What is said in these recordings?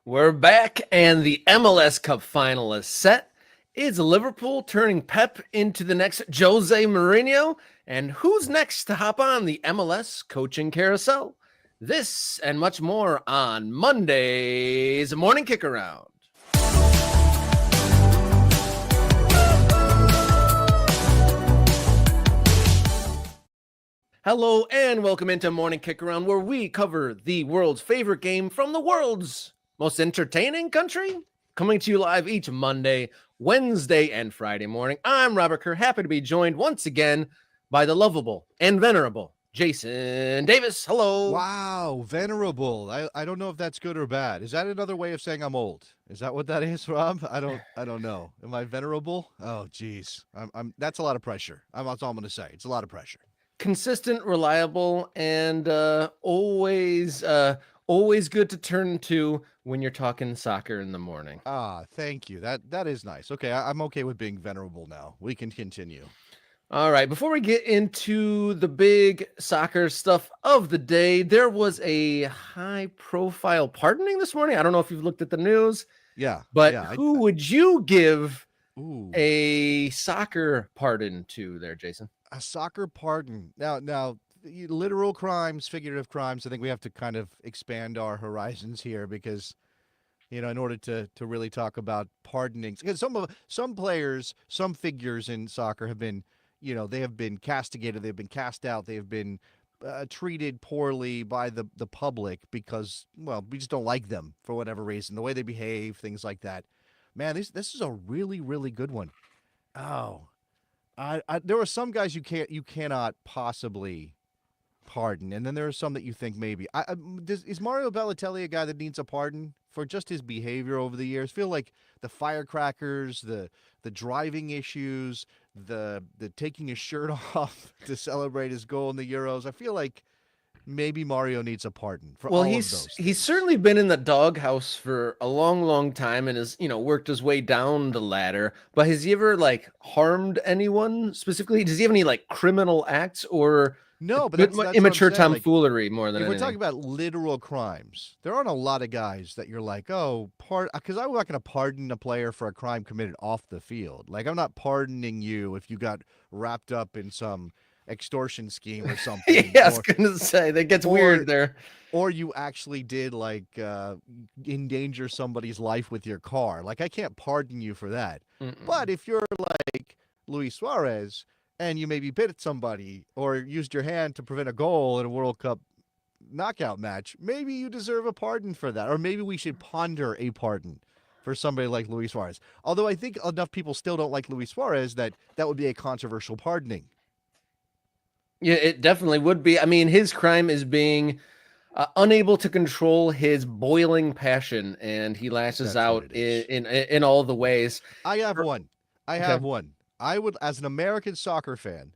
We're back, and the MLS Cup final is set. Is Liverpool turning Pep into the next Jose Mourinho? And who's next to hop on the MLS coaching carousel? This and much more on Monday's Morning Kick Around. Hello and welcome into Morning Kick Around, where we cover the world's favorite game from the world's most entertaining country. Coming to you live each Monday, Wednesday, and Friday morning. I'm Robert Kerr, happy to be joined once again by the lovable and venerable Jason Davis. Hello. Wow, venerable. I don't know if that's good or bad. Is that another way of saying I'm old? Is that what that is, Rob? I don't know. Am I venerable? Oh, geez. I'm. That's a lot of pressure. That's all I'm going to say. It's a lot of pressure. Consistent, reliable, and always good to turn to when you're talking soccer in the morning. Thank you. That is nice. Okay, I'm okay with being venerable now. We can continue. All right, before we get into the big soccer stuff of the day, there was a high-profile pardoning this morning. I don't know if you've looked at the news. Yeah. But yeah, who would you give Ooh, a soccer pardon to there, Jason? a soccer pardon. Now, literal crimes, figurative crimes. I think we have to kind of expand our horizons here because, in order to really talk about pardonings, because some players, some figures in soccer have been, they have been castigated, they've been cast out, they have been treated poorly by the public because, well, we just don't like them for whatever reason, the way they behave, things like that. Man, this is a really, really good one. Oh, there are some guys you cannot possibly pardon, and then there are some that you think maybe. Is Mario Balotelli a guy that needs a pardon for just his behavior over the years? Feel like the firecrackers, the driving issues, the taking his shirt off to celebrate his goal in the Euros. I feel like maybe Mario needs a pardon for all of those things. He's certainly been in the doghouse for a long time and has worked his way down the ladder. But has he ever harmed anyone specifically? Does he have any criminal acts or No, but that's immature what I'm saying. tomfoolery more than If we're anything? talking about literal crimes, there aren't a lot of guys that you're like, oh, because I'm not going to pardon a player for a crime committed off the field. Like, I'm not pardoning you if you got wrapped up in some extortion scheme or something. Yeah, I was going to say, that gets weird there. Or you actually did, endanger somebody's life with your car. Like, I can't pardon you for that. But if you're like Luis Suarez and you maybe bit somebody or used your hand to prevent a goal in a World Cup knockout match, maybe you deserve a pardon for that. Or maybe we should ponder a pardon for somebody like Luis Suarez. Although I think enough people still don't like Luis Suarez that would be a controversial pardoning. Yeah, it definitely would be. I mean, his crime is being unable to control his boiling passion, and he lashes out in all the ways. I have one. I would, as an American soccer fan,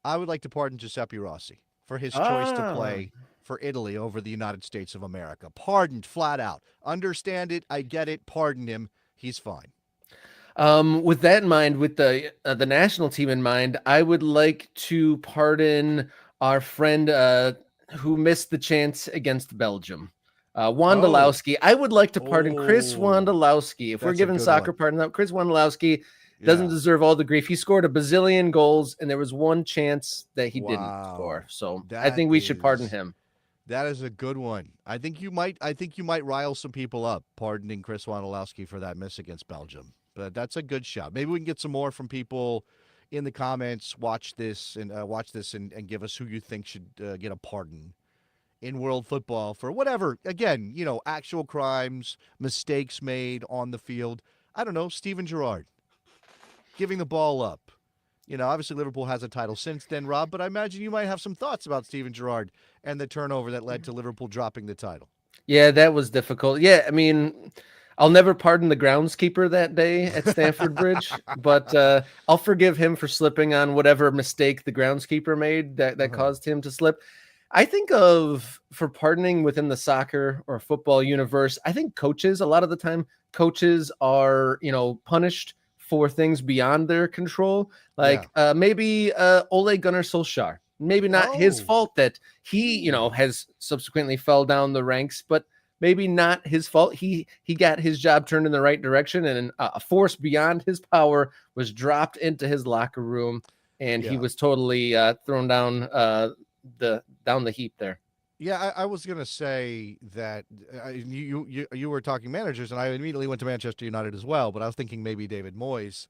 I would like to pardon Giuseppe Rossi for his choice to play for Italy over the United States of America. Pardoned, flat out. Understand it. I get it. Pardon him. He's fine. With that in mind, with the national team in mind, I would like to pardon our friend who missed the chance against Belgium. Wondolowski. I would like to pardon Chris Wondolowski. If we're giving soccer pardon out, Chris Wondolowski doesn't deserve all the grief. He scored a bazillion goals, and there was one chance that he didn't score. So I think we should pardon him. That is a good one. I think you might rile some people up pardoning Chris Wondolowski for that miss against Belgium. But that's a good shot. Maybe we can get some more from people in the comments. Watch this and give us who you think should get a pardon in world football for whatever. Again, actual crimes, mistakes made on the field. I don't know, Steven Gerrard giving the ball up. Obviously Liverpool has a title since then, Rob, but I imagine you might have some thoughts about Steven Gerrard and the turnover that led to Liverpool dropping the title. Yeah, that was difficult. Yeah, I mean, I'll never pardon the groundskeeper that day at Stamford Bridge, but I'll forgive him for slipping on whatever mistake the groundskeeper made that caused him to slip. I think for pardoning within the soccer or football universe, I think coaches, a lot of the time, coaches are, punished for things beyond their control. Maybe Ole Gunnar Solskjaer, maybe not his fault that he, has subsequently fell down the ranks, but maybe not his fault. He got his job turned in the right direction, and a force beyond his power was dropped into his locker room, and he Yeah. was totally thrown down the heap there. Yeah, I was gonna say that you were talking managers, and I immediately went to Manchester United as well. But I was thinking maybe David Moyes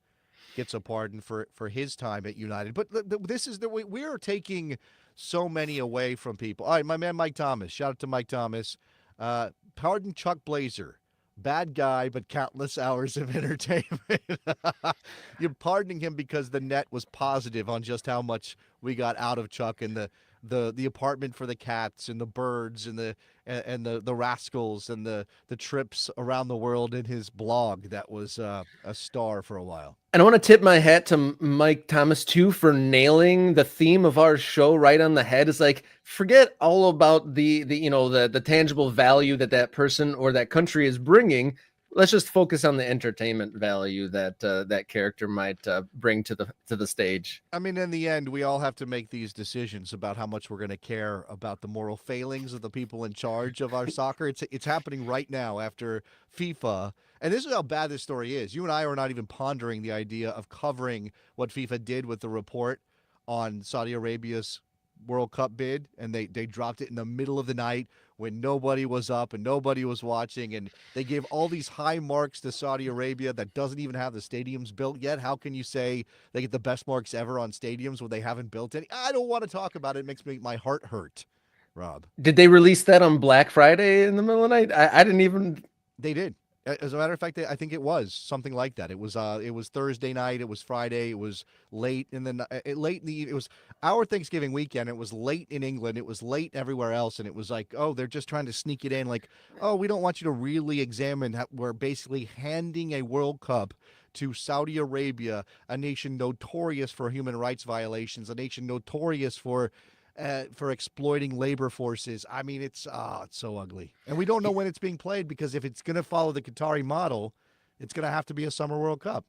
gets a pardon for his time at United. But this is we are taking so many away from people. All right, my man Mike Thomas. Shout out to Mike Thomas. Pardon Chuck Blazer. Bad guy, but countless hours of entertainment. You're pardoning him because the net was positive on just how much we got out of Chuck and the apartment for the cats and the birds and the rascals and the trips around the world in his blog that was a star for a while. And I want to tip my hat to Mike Thomas too for nailing the theme of our show right on the head. It's like, forget all about the the tangible value that person or that country is bringing. Let's just focus on the entertainment value that that character might bring to the stage. I mean, in the end, we all have to make these decisions about how much we're going to care about the moral failings of the people in charge of our soccer. It's happening right now after FIFA. And this is how bad this story is. You and I are not even pondering the idea of covering what FIFA did with the report on Saudi Arabia's World Cup bid, and they dropped it in the middle of the night when nobody was up and nobody was watching, and they gave all these high marks to Saudi Arabia that doesn't even have the stadiums built yet. How can you say they get the best marks ever on stadiums when they haven't built any? I don't want to talk about it. It makes my heart hurt, Rob. Did they release that on Black Friday in the middle of the night? I didn't even. They did. As a matter of fact, I think it was something like that. It was Thursday night. It was Friday. It was late in the late in the. It was our Thanksgiving weekend. It was late in England. It was late everywhere else, and it was like, oh, they're just trying to sneak it in. Like, oh, we don't want you to really examine. We're basically handing a World Cup to Saudi Arabia, a nation notorious for human rights violations, a nation notorious for exploiting labor forces. I mean, it's so ugly. And we don't know when it's being played because if it's going to follow the Qatari model, it's going to have to be a Summer World Cup.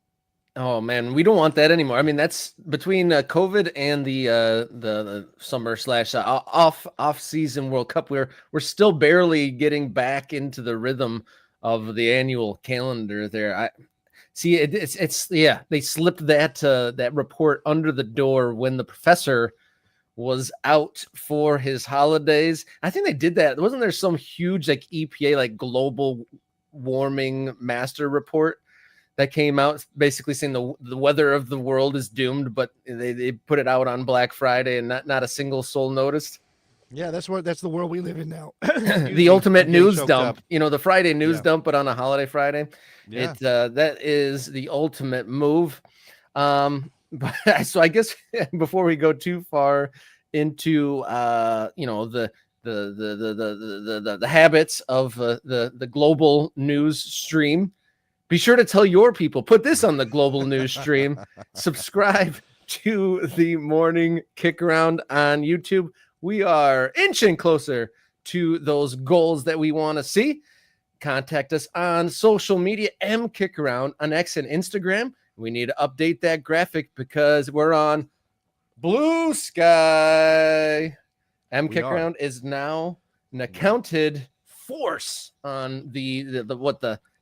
Oh man, we don't want that anymore. I mean, that's between COVID and the summer slash off season World Cup. We're still barely getting back into the rhythm of the annual calendar. There, I see it's yeah. They slipped that report under the door when the professor was out for his holidays. I think they did that. Wasn't there some huge like EPA like global warming master report that came out basically saying the weather of the world is doomed, but they put it out on Black Friday and not a single soul noticed. Yeah, that's the world we live in now. The ultimate news dump, up. The Friday news dump, but on a holiday Friday. Yeah. That is the ultimate move. But so I guess before we go too far into the habits of the global news stream, be sure to tell your people, put this on the global news stream, subscribe to the Morning Kick Around on YouTube. We are inching closer to those goals that we want to see. Contact us on social media, mkickaround on X and Instagram. We need to update that graphic because we're on Blue Sky. Mkickaround is now an accounted force on the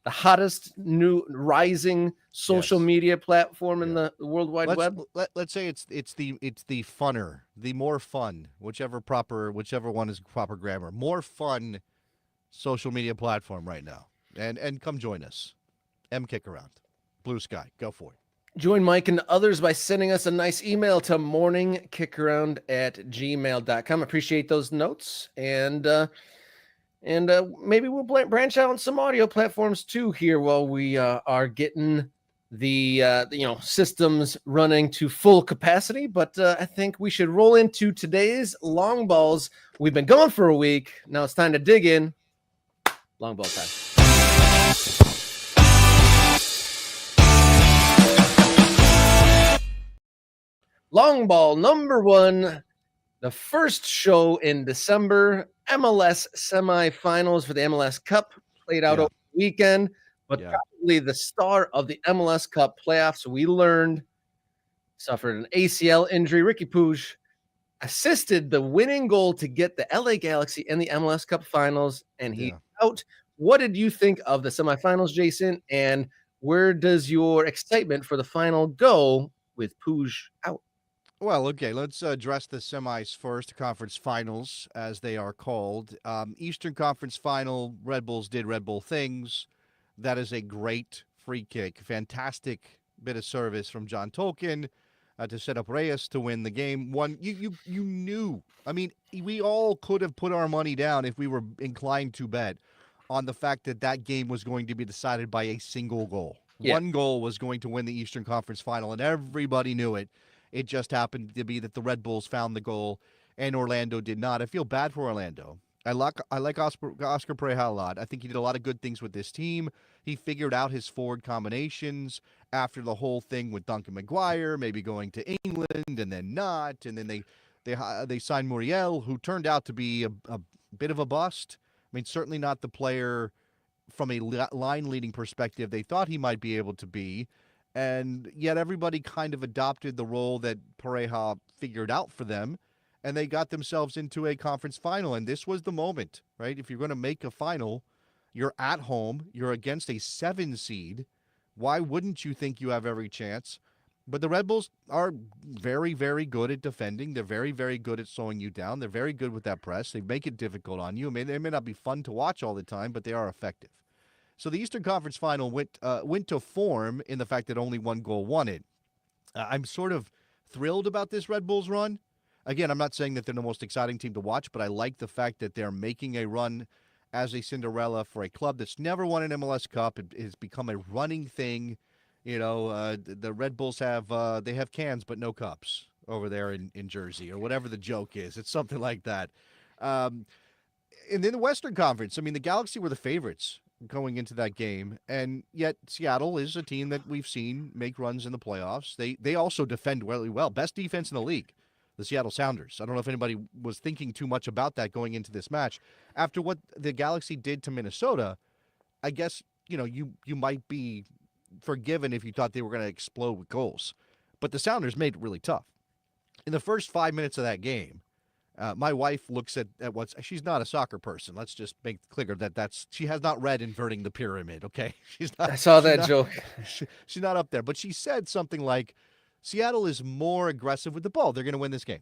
hottest new rising social media platform in the World Wide Web. Let's say it's the funner, the more fun, whichever one is proper grammar, more fun social media platform right now. And come join us. Mkickaround. Blue Sky. Go for it. Join Mike and others by sending us a nice email to morningkickaround@gmail.com. Appreciate those notes. And maybe we'll branch out on some audio platforms too here while we are getting the systems running to full capacity. But I think we should roll into today's long balls. We've been going for a week. Now it's time to dig in. Long ball time. Long ball number one, the first show in December, MLS semifinals for the MLS Cup played out over the weekend, but probably the star of the MLS Cup playoffs, we learned, suffered an ACL injury. Ricky Puig assisted the winning goal to get the LA Galaxy in the MLS Cup finals, and he out. What did you think of the semifinals, Jason? And where does your excitement for the final go with Puig out? Well, okay, let's address the semis first, conference finals, as they are called. Eastern Conference Final, Red Bulls did Red Bull things. That is a great free kick. Fantastic bit of service from John Tolkien to set up Reyes to win the game. You knew. I mean, we all could have put our money down if we were inclined to bet on the fact that that game was going to be decided by a single goal. Yeah. One goal was going to win the Eastern Conference Final, and everybody knew it. It just happened to be that the Red Bulls found the goal and Orlando did not. I feel bad for Orlando. I like Oscar Pereja a lot. I think he did a lot of good things with this team. He figured out his forward combinations after the whole thing with Duncan McGuire, maybe going to England and then not, and then they signed Muriel, who turned out to be a bit of a bust. I mean, certainly not the player from a line leading perspective they thought he might be able to be. And yet everybody kind of adopted the role that Pareja figured out for them, and they got themselves into a conference final. And this was the moment, right? If you're going to make a final, you're at home, you're against a 7 seed. Why wouldn't you think you have every chance? But the Red Bulls are very, very good at defending. They're very, very good at slowing you down. They're very good with that press. They make it difficult on you. I mean, they may not be fun to watch all the time, but they are effective. So the Eastern Conference Final went to form in the fact that only one goal won it. I'm sort of thrilled about this Red Bulls run. Again, I'm not saying that they're the most exciting team to watch, but I like the fact that they're making a run as a Cinderella for a club that's never won an MLS Cup. It has become a running thing. You know, the Red Bulls have they have cans but no cups over there in Jersey, or whatever the joke is. It's something like that. And then the Western Conference, I mean, the Galaxy were the favorites going into that game, and yet Seattle is a team that we've seen make runs in the playoffs. They also defend really well. Best defense in the league, the Seattle Sounders. I don't know if anybody was thinking too much about that going into this match. After what the Galaxy did to Minnesota, I guess, you might be forgiven if you thought they were going to explode with goals. But the Sounders made it really tough. In the first 5 minutes of that game, my wife looks at what's. She's not a soccer person. Let's just make clear that she has not read Inverting the Pyramid. Okay, she's not. I saw that joke. She's not up there, but she said something like, "Seattle is more aggressive with the ball. They're going to win this game."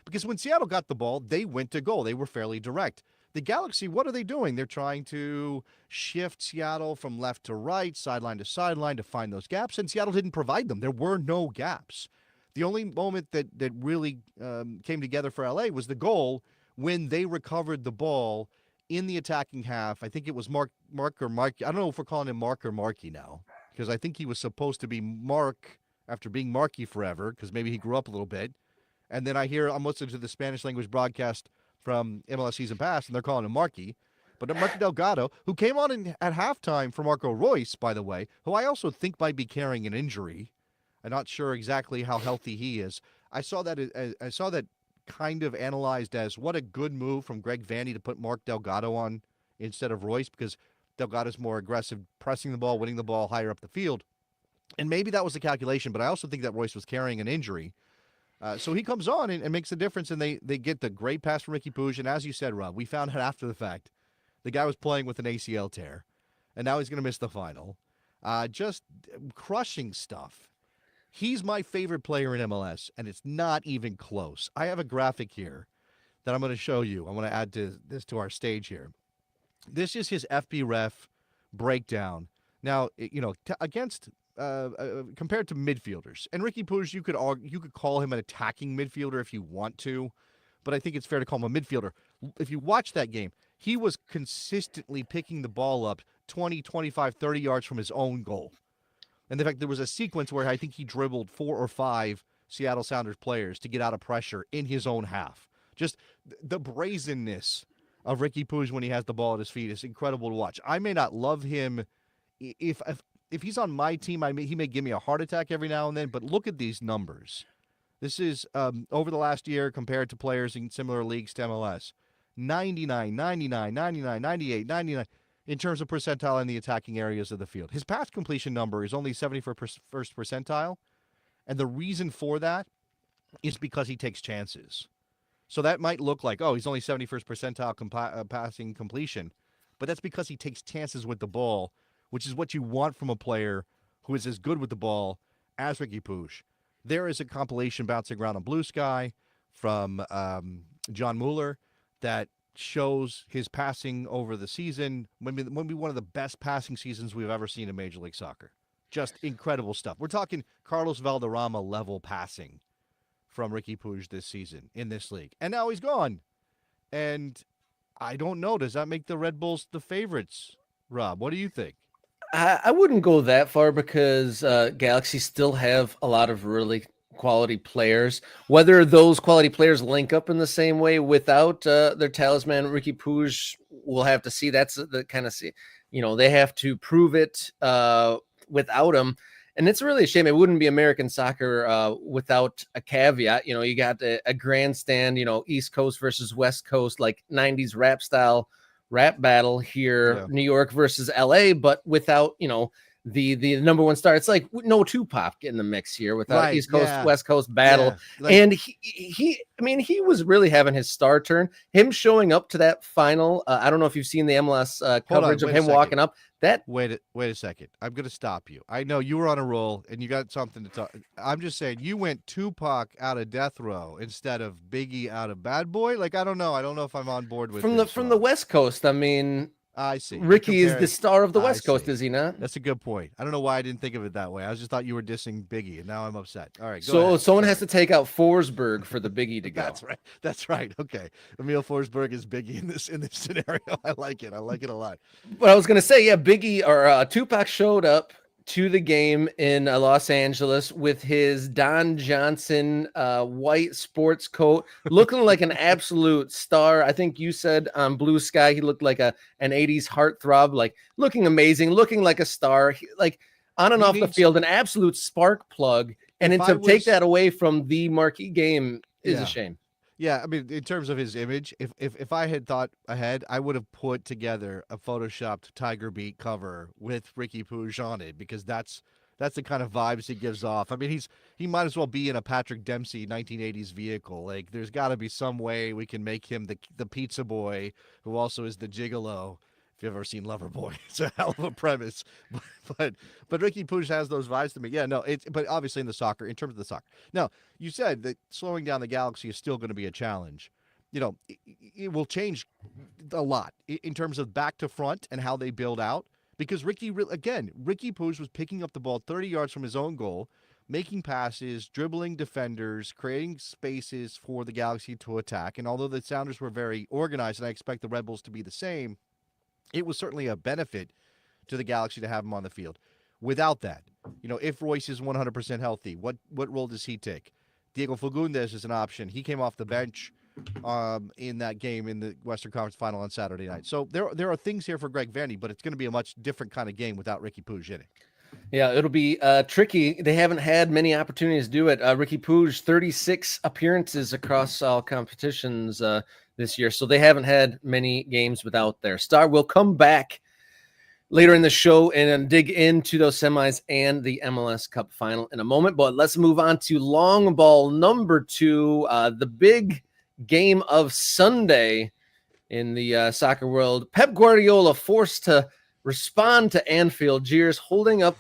Because when Seattle got the ball, they went to goal. They were fairly direct. The Galaxy, what are they doing? They're trying to shift Seattle from left to right, sideline to sideline to find those gaps, and Seattle didn't provide them. There were no gaps. The only moment that really came together for LA was the goal when they recovered the ball in the attacking half. I think it was Mark or Marky. I don't know if we're calling him Mark or Marky now, because I think he was supposed to be Mark after being Marky forever, because maybe he grew up a little bit. And then I'm listening to the Spanish language broadcast from MLS Season Pass, and they're calling him Marky. But Marky Delgado, who came on at halftime for Marco Royce, by the way, who I also think might be carrying an injury. I'm not sure exactly how healthy he is. I saw that kind of analyzed as what a good move from Greg Vanny to put Mark Delgado on instead of Royce, because Delgado's more aggressive, pressing the ball, winning the ball higher up the field. And maybe that was the calculation, but I also think that Royce was carrying an injury. So he comes on and makes a difference, and they get the great pass from Ricky Puig. And as you said, Rob, we found out after the fact the guy was playing with an ACL tear, and now he's going to miss the final. Just crushing stuff. He's my favorite player in MLS, and it's not even close. I have a graphic here that I'm going to show you. I want to add this to our stage here. This is his FBref breakdown. Now, against compared to midfielders, and Ricky Puig, you could call him an attacking midfielder if you want to, but I think it's fair to call him a midfielder. If you watch that game, he was consistently picking the ball up 20, 25, 30 yards from his own goal. And in fact, there was a sequence where I think he dribbled 4 or 5 Seattle Sounders players to get out of pressure in his own half. Just the brazenness of Ricky Puig when he has the ball at his feet is incredible to watch. I may not love him. If he's on my team, he may give me a heart attack every now and then, but look at these numbers. This is over the last year compared to players in similar leagues to MLS. 99, 99, 99, 98, 99. In terms of percentile in the attacking areas of the field. His pass completion number is only 71st percentile, and the reason for that is because he takes chances. So that might look like, he's only 71st percentile passing completion, but that's because he takes chances with the ball, which is what you want from a player who is as good with the ball as Ricky Puig. There is a compilation bouncing around on Blue Sky from John Mueller that shows his passing over the season. Maybe one of the best passing seasons we've ever seen in Major League Soccer. Just incredible stuff. We're talking Carlos Valderrama level passing from Ricky Puig this season in this league. And now he's gone. And I don't know. Does that make the Red Bulls the favorites, Rob? What do you think? I wouldn't go that far because Galaxy still have a lot of really quality players. Whether those quality players link up in the same way without their talisman, Ricky Puig, we'll have to see. That's the kind of see. They have to prove it without him. And it's really a shame. It wouldn't be American soccer without a caveat. You got a grandstand, East Coast versus West Coast, like 90s rap battle here, yeah. New York versus LA, but without, the number one star. It's like no Tupac in the mix here without East Coast, West Coast battle. Yeah. And he was really having his star turn. Him showing up to that final. I don't know if you've seen the MLS coverage of him walking up. Wait a second. I'm going to stop you. I know you were on a roll and you got something to talk. I'm just saying you went Tupac out of Death Row instead of Biggie out of Bad Boy. Like, I don't know. I don't know if I'm on board with from the West Coast. I see. Ricky is the star of the West Coast, is he not? That's a good point. I don't know why I didn't think of it that way. I just thought you were dissing Biggie, and now I'm upset. All right, go ahead. Someone has to take out Forsberg for the Biggie to go. That's right. Okay, Emil Forsberg is Biggie in this scenario. I like it a lot. But I was gonna say, Biggie or Tupac showed up to the game in Los Angeles with his Don Johnson white sports coat, looking like an absolute star. I think you said on Blue Sky he looked like an 80s heartthrob, like looking amazing, looking like a star, like on and off the field, an absolute spark plug. And then to take that away from the marquee game is a shame. Yeah, in terms of his image, if I had thought ahead, I would have put together a photoshopped Tiger Beat cover with Ricky Puig on it, because that's the kind of vibes he gives off. He might as well be in a Patrick Dempsey 1980s vehicle. Like, there's got to be some way we can make him the pizza boy who also is the gigolo. If you've ever seen Loverboy, it's a hell of a premise. But Ricky Puig has those vibes to me. Yeah, no, but obviously in terms of the soccer. Now, you said that slowing down the Galaxy is still going to be a challenge. It will change a lot in terms of back to front and how they build out. Because Ricky Puig was picking up the ball 30 yards from his own goal, making passes, dribbling defenders, creating spaces for the Galaxy to attack. And although the Sounders were very organized, and I expect the Red Bulls to be the same, it was certainly a benefit to the Galaxy to have him on the field. Without that, if Royce is 100% healthy, what role does he take? Diego Fagundes is an option. He came off the bench in that game in the Western Conference Final on Saturday night. So there are things here for Greg Vanney, but it's going to be a much different kind of game without Ricky Puig in it. Yeah, it'll be tricky. They haven't had many opportunities to do it. Ricky Puig, 36 appearances across all competitions this year, so they haven't had many games without their star. We'll come back later in the show and dig into those semis and the MLS Cup final in a moment, but let's move on to long ball number 2, the big game of Sunday in the soccer world. Pep Guardiola forced to respond to Anfield jeers, holding up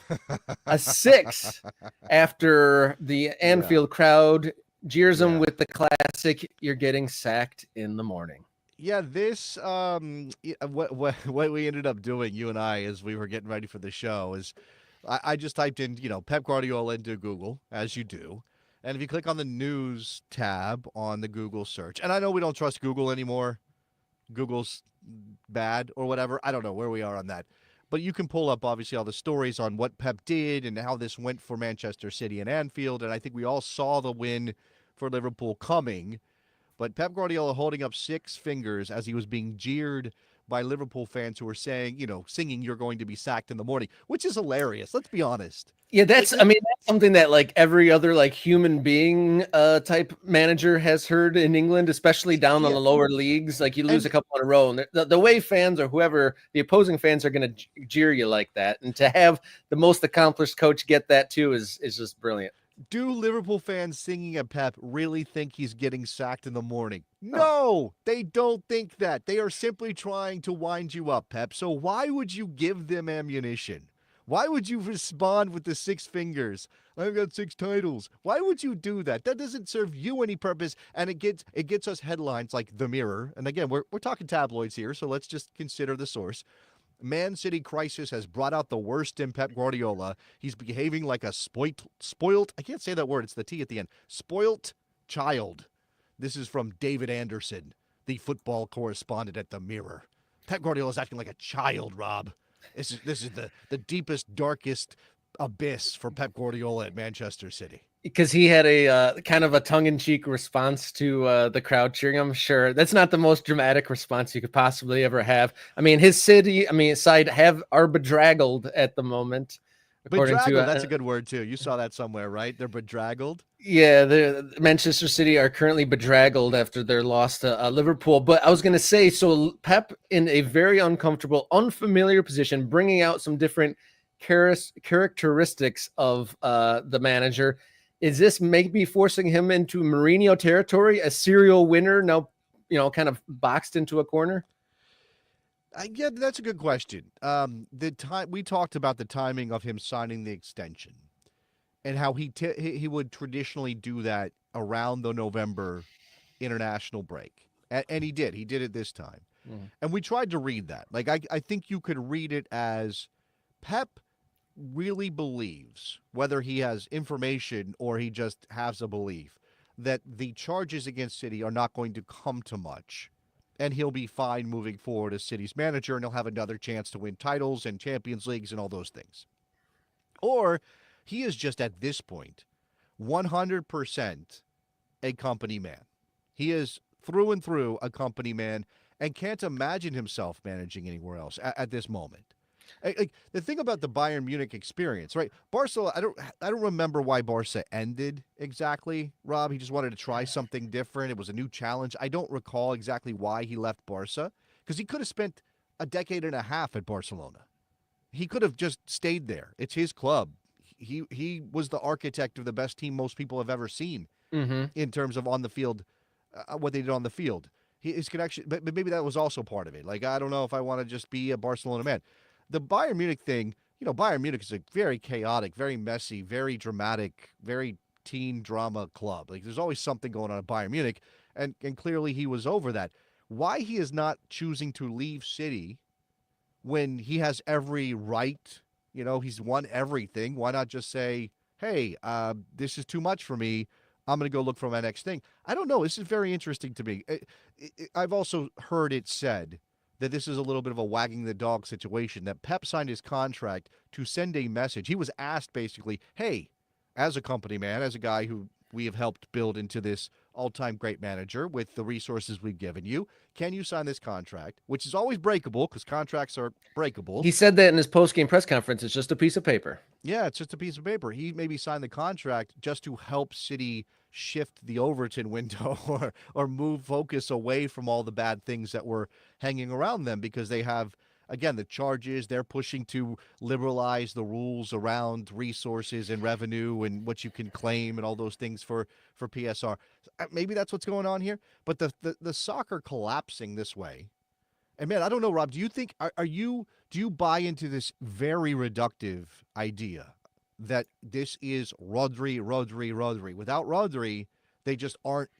a 6 after the Anfield crowd jeers him with the classic, "You're getting sacked in the morning." Yeah, this what we ended up doing, you and I, as we were getting ready for the show, is I just typed in Pep Guardiola into Google, as you do, and if you click on the news tab on the Google search, and I know we don't trust Google anymore, Google's bad or whatever, I don't know where we are on that, but you can pull up obviously all the stories on what Pep did and how this went for Manchester City and Anfield, and I think we all saw the win for Liverpool coming. But Pep Guardiola holding up 6 fingers as he was being jeered by Liverpool fans who were saying, singing "You're going to be sacked in the morning," which is hilarious. Let's be honest. Yeah, that's something that like every other human being type manager has heard in England, especially down on the lower leagues. Like you lose a couple in a row, and the way fans or whoever the opposing fans are going to jeer you like that, and to have the most accomplished coach get that too is just brilliant. Do Liverpool fans singing at Pep really think he's getting sacked in the morning? Oh, No, they don't think that. They are simply trying to wind you up, Pep. So why would you give them ammunition? Why would you respond with the six fingers? I've got six titles. Why would you do that? That doesn't serve you any purpose, and it gets us headlines like The Mirror. And again, we're talking tabloids here, so let's just consider the source. Man City crisis has brought out the worst in Pep Guardiola. He's behaving like a spoilt, I can't say that word, it's the T at the end, spoilt child. This is from David Anderson, the football correspondent at The Mirror. Pep Guardiola's acting like a child, Rob. This is the deepest, darkest abyss for Pep Guardiola at Manchester City. because he had a kind of a tongue-in-cheek response to the crowd cheering. I'm sure that's not the most dramatic response you could possibly ever have. I mean, his side are bedraggled at the moment, according Bedraggled, to that's a good word too. You saw that somewhere, right? They're bedraggled. yeah, the Manchester City are currently bedraggled after their loss to Liverpool. But I was going to say, so Pep in a very uncomfortable, unfamiliar position, bringing out some different characteristics of the manager. Is this maybe forcing him into Mourinho territory, a serial winner now, kind of boxed into a corner? Yeah, that's a good question. The time we talked about the timing of him signing the extension, and how he would traditionally do that around the November international break, and he did. He did it this time, and we tried to read that. Like I think you could read it as Pep really believes, whether he has information or he just has a belief, that the charges against City are not going to come to much, and he'll be fine moving forward as City's manager, and he'll have another chance to win titles and Champions Leagues and all those things. Or he is just at this point 100% a company man. He is through and through a company man and can't imagine himself managing anywhere else at this moment. Like the thing about the Bayern Munich experience, right? Barcelona, I don't remember why Barca ended exactly, Rob. He just wanted to try something different. It was a new challenge. I don't recall exactly why he left Barca, because he could have spent a decade and a half at Barcelona. He could have just stayed there. It's his club. He was the architect of the best team most people have ever seen in terms of on the field, what they did on the field. His connection, but maybe that was also part of it. Like, I don't know if I want to just be a Barcelona man. The Bayern Munich thing, Bayern Munich is a very chaotic, very messy, very dramatic, very teen drama club. Like, there's always something going on at Bayern Munich, and clearly he was over that. Why he is not choosing to leave City when he has every right, he's won everything. Why not just say, hey, this is too much for me. I'm going to go look for my next thing. I don't know. This is very interesting to me. I've also heard it said that this is a little bit of a wagging the dog situation, that Pep signed his contract to send a message. He was asked basically, hey, as a company man, as a guy who we have helped build into this all-time great manager with the resources we've given you, can you sign this contract, which is always breakable because contracts are breakable. He said that in his post-game press conference. It's just a piece of paper. Yeah, it's just a piece of paper. He maybe signed the contract just to help City shift the Overton window or move focus away from all the bad things that were hanging around them, because they have, again, the charges. They're pushing to liberalize the rules around resources and revenue and what you can claim and all those things for PSR. Maybe that's what's going on here. But the soccer collapsing this way, and man, I don't know, Rob, do you think, do you buy into this very reductive idea that this is Rodri? Without Rodri, they just aren't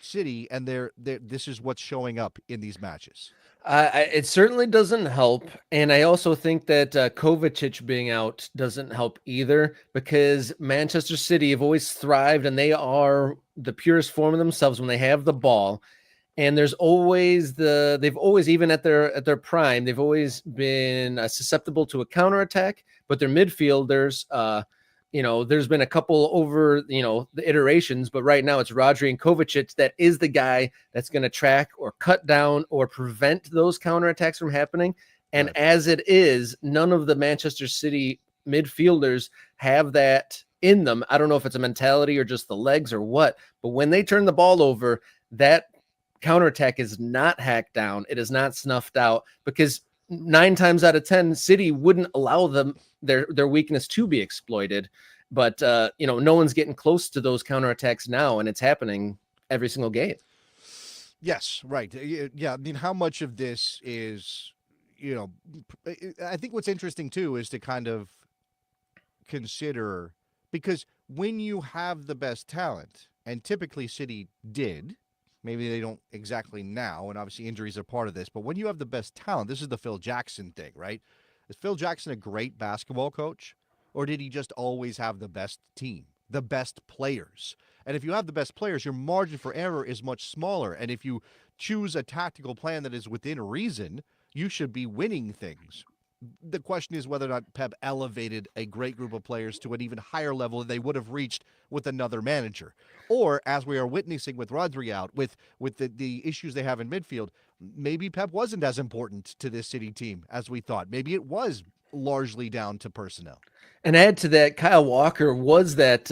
City, and this is what's showing up in these matches. It certainly doesn't help. And I also think that Kovacic being out doesn't help either, because Manchester City have always thrived, and they are the purest form of themselves when they have the ball. And they've always, even at their prime, they've always been susceptible to a counterattack, but their midfielders, there's been a couple over, the iterations, but right now it's Rodri and Kovacic that is the guy that's going to track or cut down or prevent those counterattacks from happening. And Right. as it is, none of the Manchester City midfielders have that in them. I don't know if it's a mentality or just the legs or what, but when they turn the ball over, that counterattack is not hacked down. It is not snuffed out, because 9 times out of 10, City wouldn't allow them their weakness to be exploited. but no one's getting close to those counterattacks now, and it's happening every single game. Yes, right. Yeah, I mean, how much of this is, you know, I think what's interesting too is to kind of consider, because when you have the best talent, and typically City did, maybe they don't exactly now, and obviously injuries are part of this, but when you have the best talent, this is the Phil Jackson thing, right? Is Phil Jackson a great basketball coach, or did he just always have the best team, the best players? And if you have the best players, your margin for error is much smaller. And if you choose a tactical plan that is within reason, you should be winning things. The question is whether or not Pep elevated a great group of players to an even higher level than they would have reached with another manager. Or, as we are witnessing with Rodri out, with the issues they have in midfield, maybe Pep wasn't as important to this City team as we thought. Maybe it was largely down to personnel. And add to that, Kyle Walker was that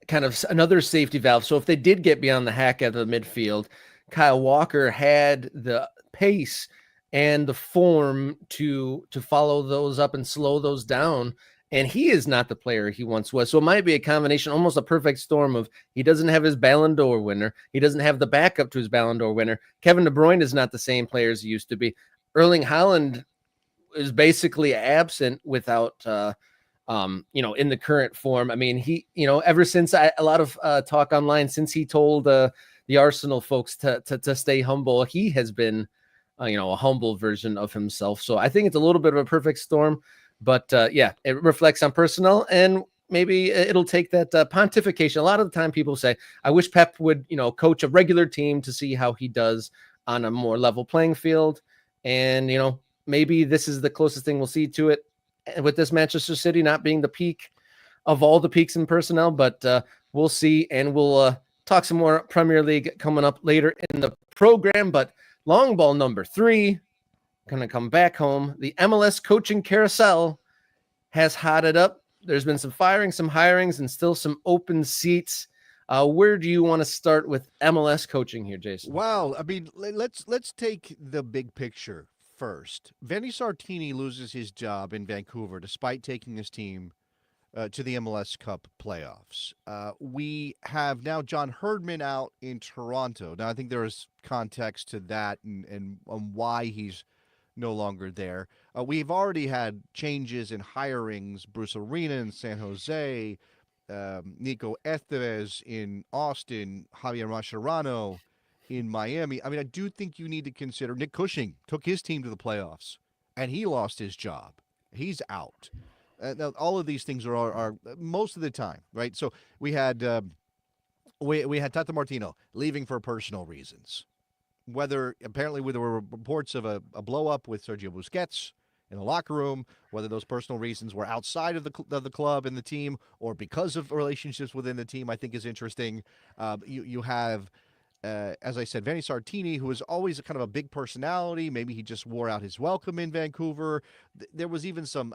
kind of another safety valve. So if they did get beyond the hack of the midfield, Kyle Walker had the pace and the form to follow those up and slow those down. And he is not the player he once was. So it might be a combination, almost a perfect storm of he doesn't have his Ballon d'Or winner. He doesn't have the backup to his Ballon d'Or winner. Kevin De Bruyne is not the same player as he used to be. Erling Haaland is basically absent without, in the current form. I mean, he, ever since a lot of talk online, since he told the Arsenal folks to stay humble, he has been, a humble version of himself. So I think it's a little bit of a perfect storm, but it reflects on personnel, and maybe it'll take that pontification. A lot of the time people say, I wish Pep would, coach a regular team to see how he does on a more level playing field. And, maybe this is the closest thing we'll see to it with this Manchester City not being the peak of all the peaks in personnel, but we'll see. And we'll talk some more Premier League coming up later in the program. But long ball number 3, going to come back home. The MLS coaching carousel has hotted up. There's been some firings, some hirings, and still some open seats. Where do you want to start with MLS coaching here, Jason? Well, I mean, let's take the big picture first. Vinny Sartini loses his job in Vancouver despite taking his team to the MLS Cup playoffs. We have now John Herdman out in Toronto. Now, I think there is context to that and why he's no longer there. We've already had changes in hirings. Bruce Arena in San Jose, Nico Esteves in Austin, Javier Mascherano in Miami. I mean, I do think you need to consider Nick Cushing took his team to the playoffs, and he lost his job. He's out. Now, all of these things are most of the time, right? So we had Tata Martino leaving for personal reasons. Apparently there were reports of a blow up with Sergio Busquets in the locker room, whether those personal reasons were outside of the club and the team or because of relationships within the team, I think is interesting. You have, as I said, Vanni Sartini, who is always kind of a big personality. Maybe he just wore out his welcome in Vancouver. There was even some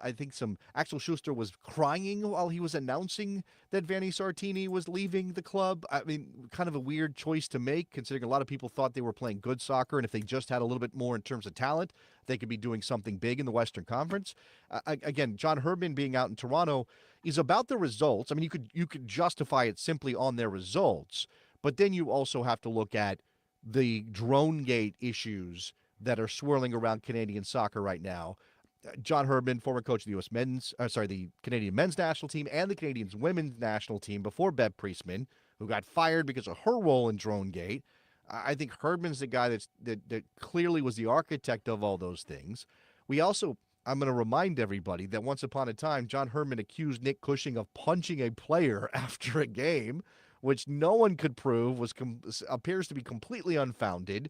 Axel Schuster was crying while he was announcing that Vanni Sartini was leaving the club. I mean, kind of a weird choice to make, considering a lot of people thought they were playing good soccer, and if they just had a little bit more in terms of talent, they could be doing something big in the Western Conference. Again, John Herdman being out in Toronto is about the results. I mean, you could justify it simply on their results. But then you also have to look at the drone gate issues that are swirling around Canadian soccer right now. John Herdman, former coach of the Canadian men's national team and the Canadian women's national team before Bev Priestman, who got fired because of her role in drone gate. I think Herdman's the guy that clearly was the architect of all those things. I'm going to remind everybody that once upon a time, John Herdman accused Nick Cushing of punching a player after a game, which no one could prove appears to be completely unfounded.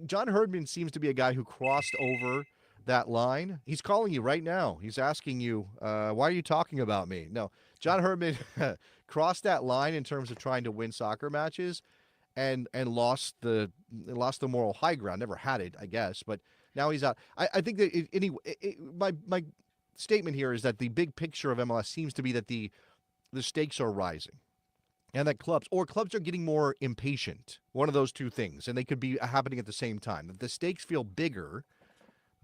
John Herdman seems to be a guy who crossed over that line. He's calling you right now. He's asking you, why are you talking about me? No, John Herdman crossed that line in terms of trying to win soccer matches and lost the moral high ground. Never had it, I guess, but now he's out. I think that my statement here is that the big picture of MLS seems to be that the stakes are rising. And that clubs are getting more impatient. One of those two things. And they could be happening at the same time. The stakes feel bigger,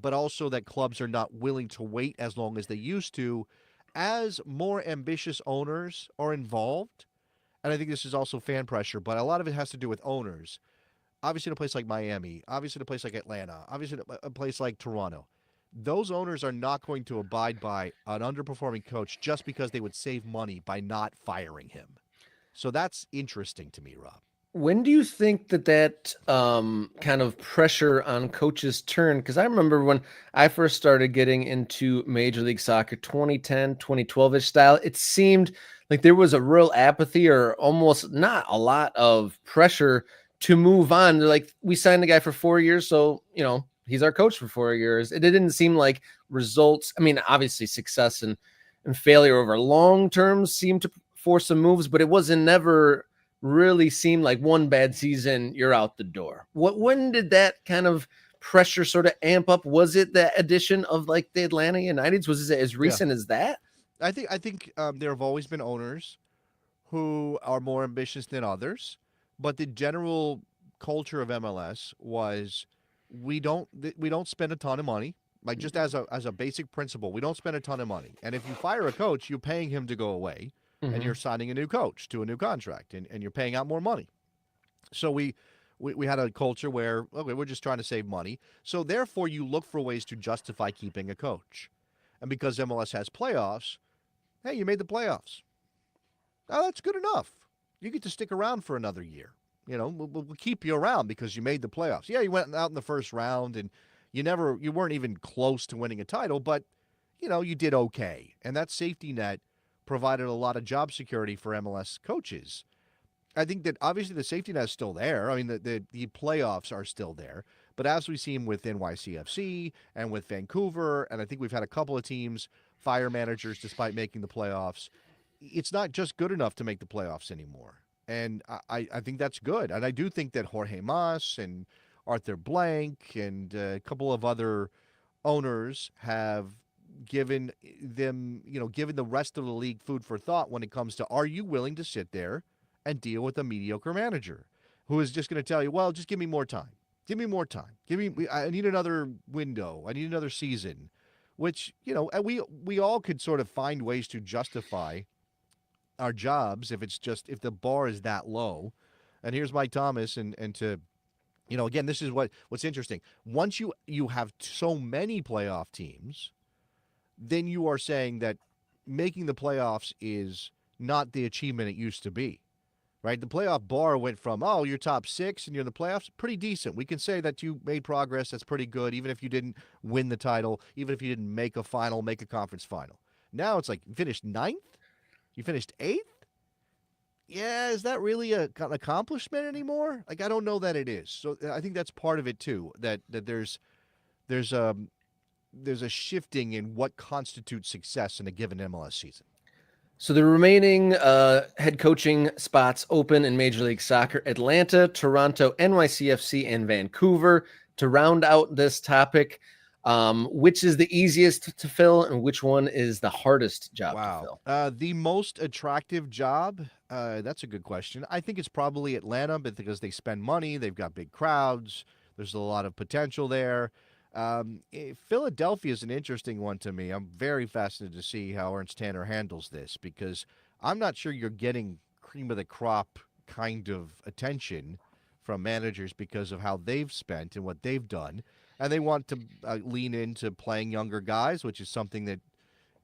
but also that clubs are not willing to wait as long as they used to. as more ambitious owners are involved, and I think this is also fan pressure, but a lot of it has to do with owners. Obviously, in a place like Miami, obviously, in a place like Atlanta, obviously, in a place like Toronto, those owners are not going to abide by an underperforming coach just because they would save money by not firing him. So that's interesting to me, Rob. When do you think that kind of pressure on coaches turn? Because I remember when I first started getting into Major League Soccer, 2010, 2012-ish style, it seemed like there was a real apathy or almost not a lot of pressure to move on. They're like, we signed the guy for 4 years, so, he's our coach for 4 years. It didn't seem like results. I mean, obviously success and failure over long term seemed to force some moves, but it wasn't never really seemed like one bad season, you're out the door. When did that kind of pressure sort of amp up? Was it the addition of like the Atlanta Uniteds? Was it as Yeah, recent as that? I think there have always been owners who are more ambitious than others, but the general culture of MLS was we don't spend a ton of money. Like just as a basic principle, we don't spend a ton of money. And if you fire a coach, you're paying him to go away, and Mm-hmm. you're signing a new coach to a new contract, and you're paying out more money. So we had a culture where, okay, we're just trying to save money. So therefore, you look for ways to justify keeping a coach. And because MLS has playoffs, hey, you made the playoffs. Oh, that's good enough. You get to stick around for another year. We'll keep you around because you made the playoffs. Yeah, you went out in the first round and you weren't even close to winning a title, but you did okay. And that safety net provided a lot of job security for MLS coaches. I think that obviously the safety net is still there. I mean, the playoffs are still there. But as we see with NYCFC and with Vancouver, and I think we've had a couple of teams fire managers despite making the playoffs, it's not just good enough to make the playoffs anymore. And I think that's good. And I do think that Jorge Mas and Arthur Blank and a couple of other owners have given the rest of the league food for thought when it comes to, are you willing to sit there and deal with a mediocre manager who is just going to tell you, well, just give me more time. Give me more time. I need another window. I need another season, which, and we all could sort of find ways to justify our jobs if the bar is that low. And here's Mike Thomas and to again, this is what's interesting. Once you have so many playoff teams, then you are saying that making the playoffs is not the achievement it used to be. Right? The playoff bar went from, oh, you're top 6 and you're in the playoffs, pretty decent. We can say that you made progress. That's pretty good, even if you didn't win the title, even if you didn't make a final, make a conference final. Now it's like you finished 9th? You finished 8th? Yeah, is that really an accomplishment anymore? Like, I don't know that it is. So I think that's part of it too. That there's a there's a shifting in what constitutes success in a given MLS season. So the remaining head coaching spots open in Major League Soccer: Atlanta, Toronto, NYCFC, and Vancouver. To round out this topic, which is the easiest to fill and which one is the hardest job to Wow. fill? The most attractive job? That's a good question. I think it's probably Atlanta, but because they spend money, they've got big crowds. There's a lot of potential there. Philadelphia is an interesting one to me. I'm very fascinated to see how Ernst Tanner handles this because I'm not sure you're getting cream of the crop kind of attention from managers because of how they've spent and what they've done. And they want to lean into playing younger guys, which is something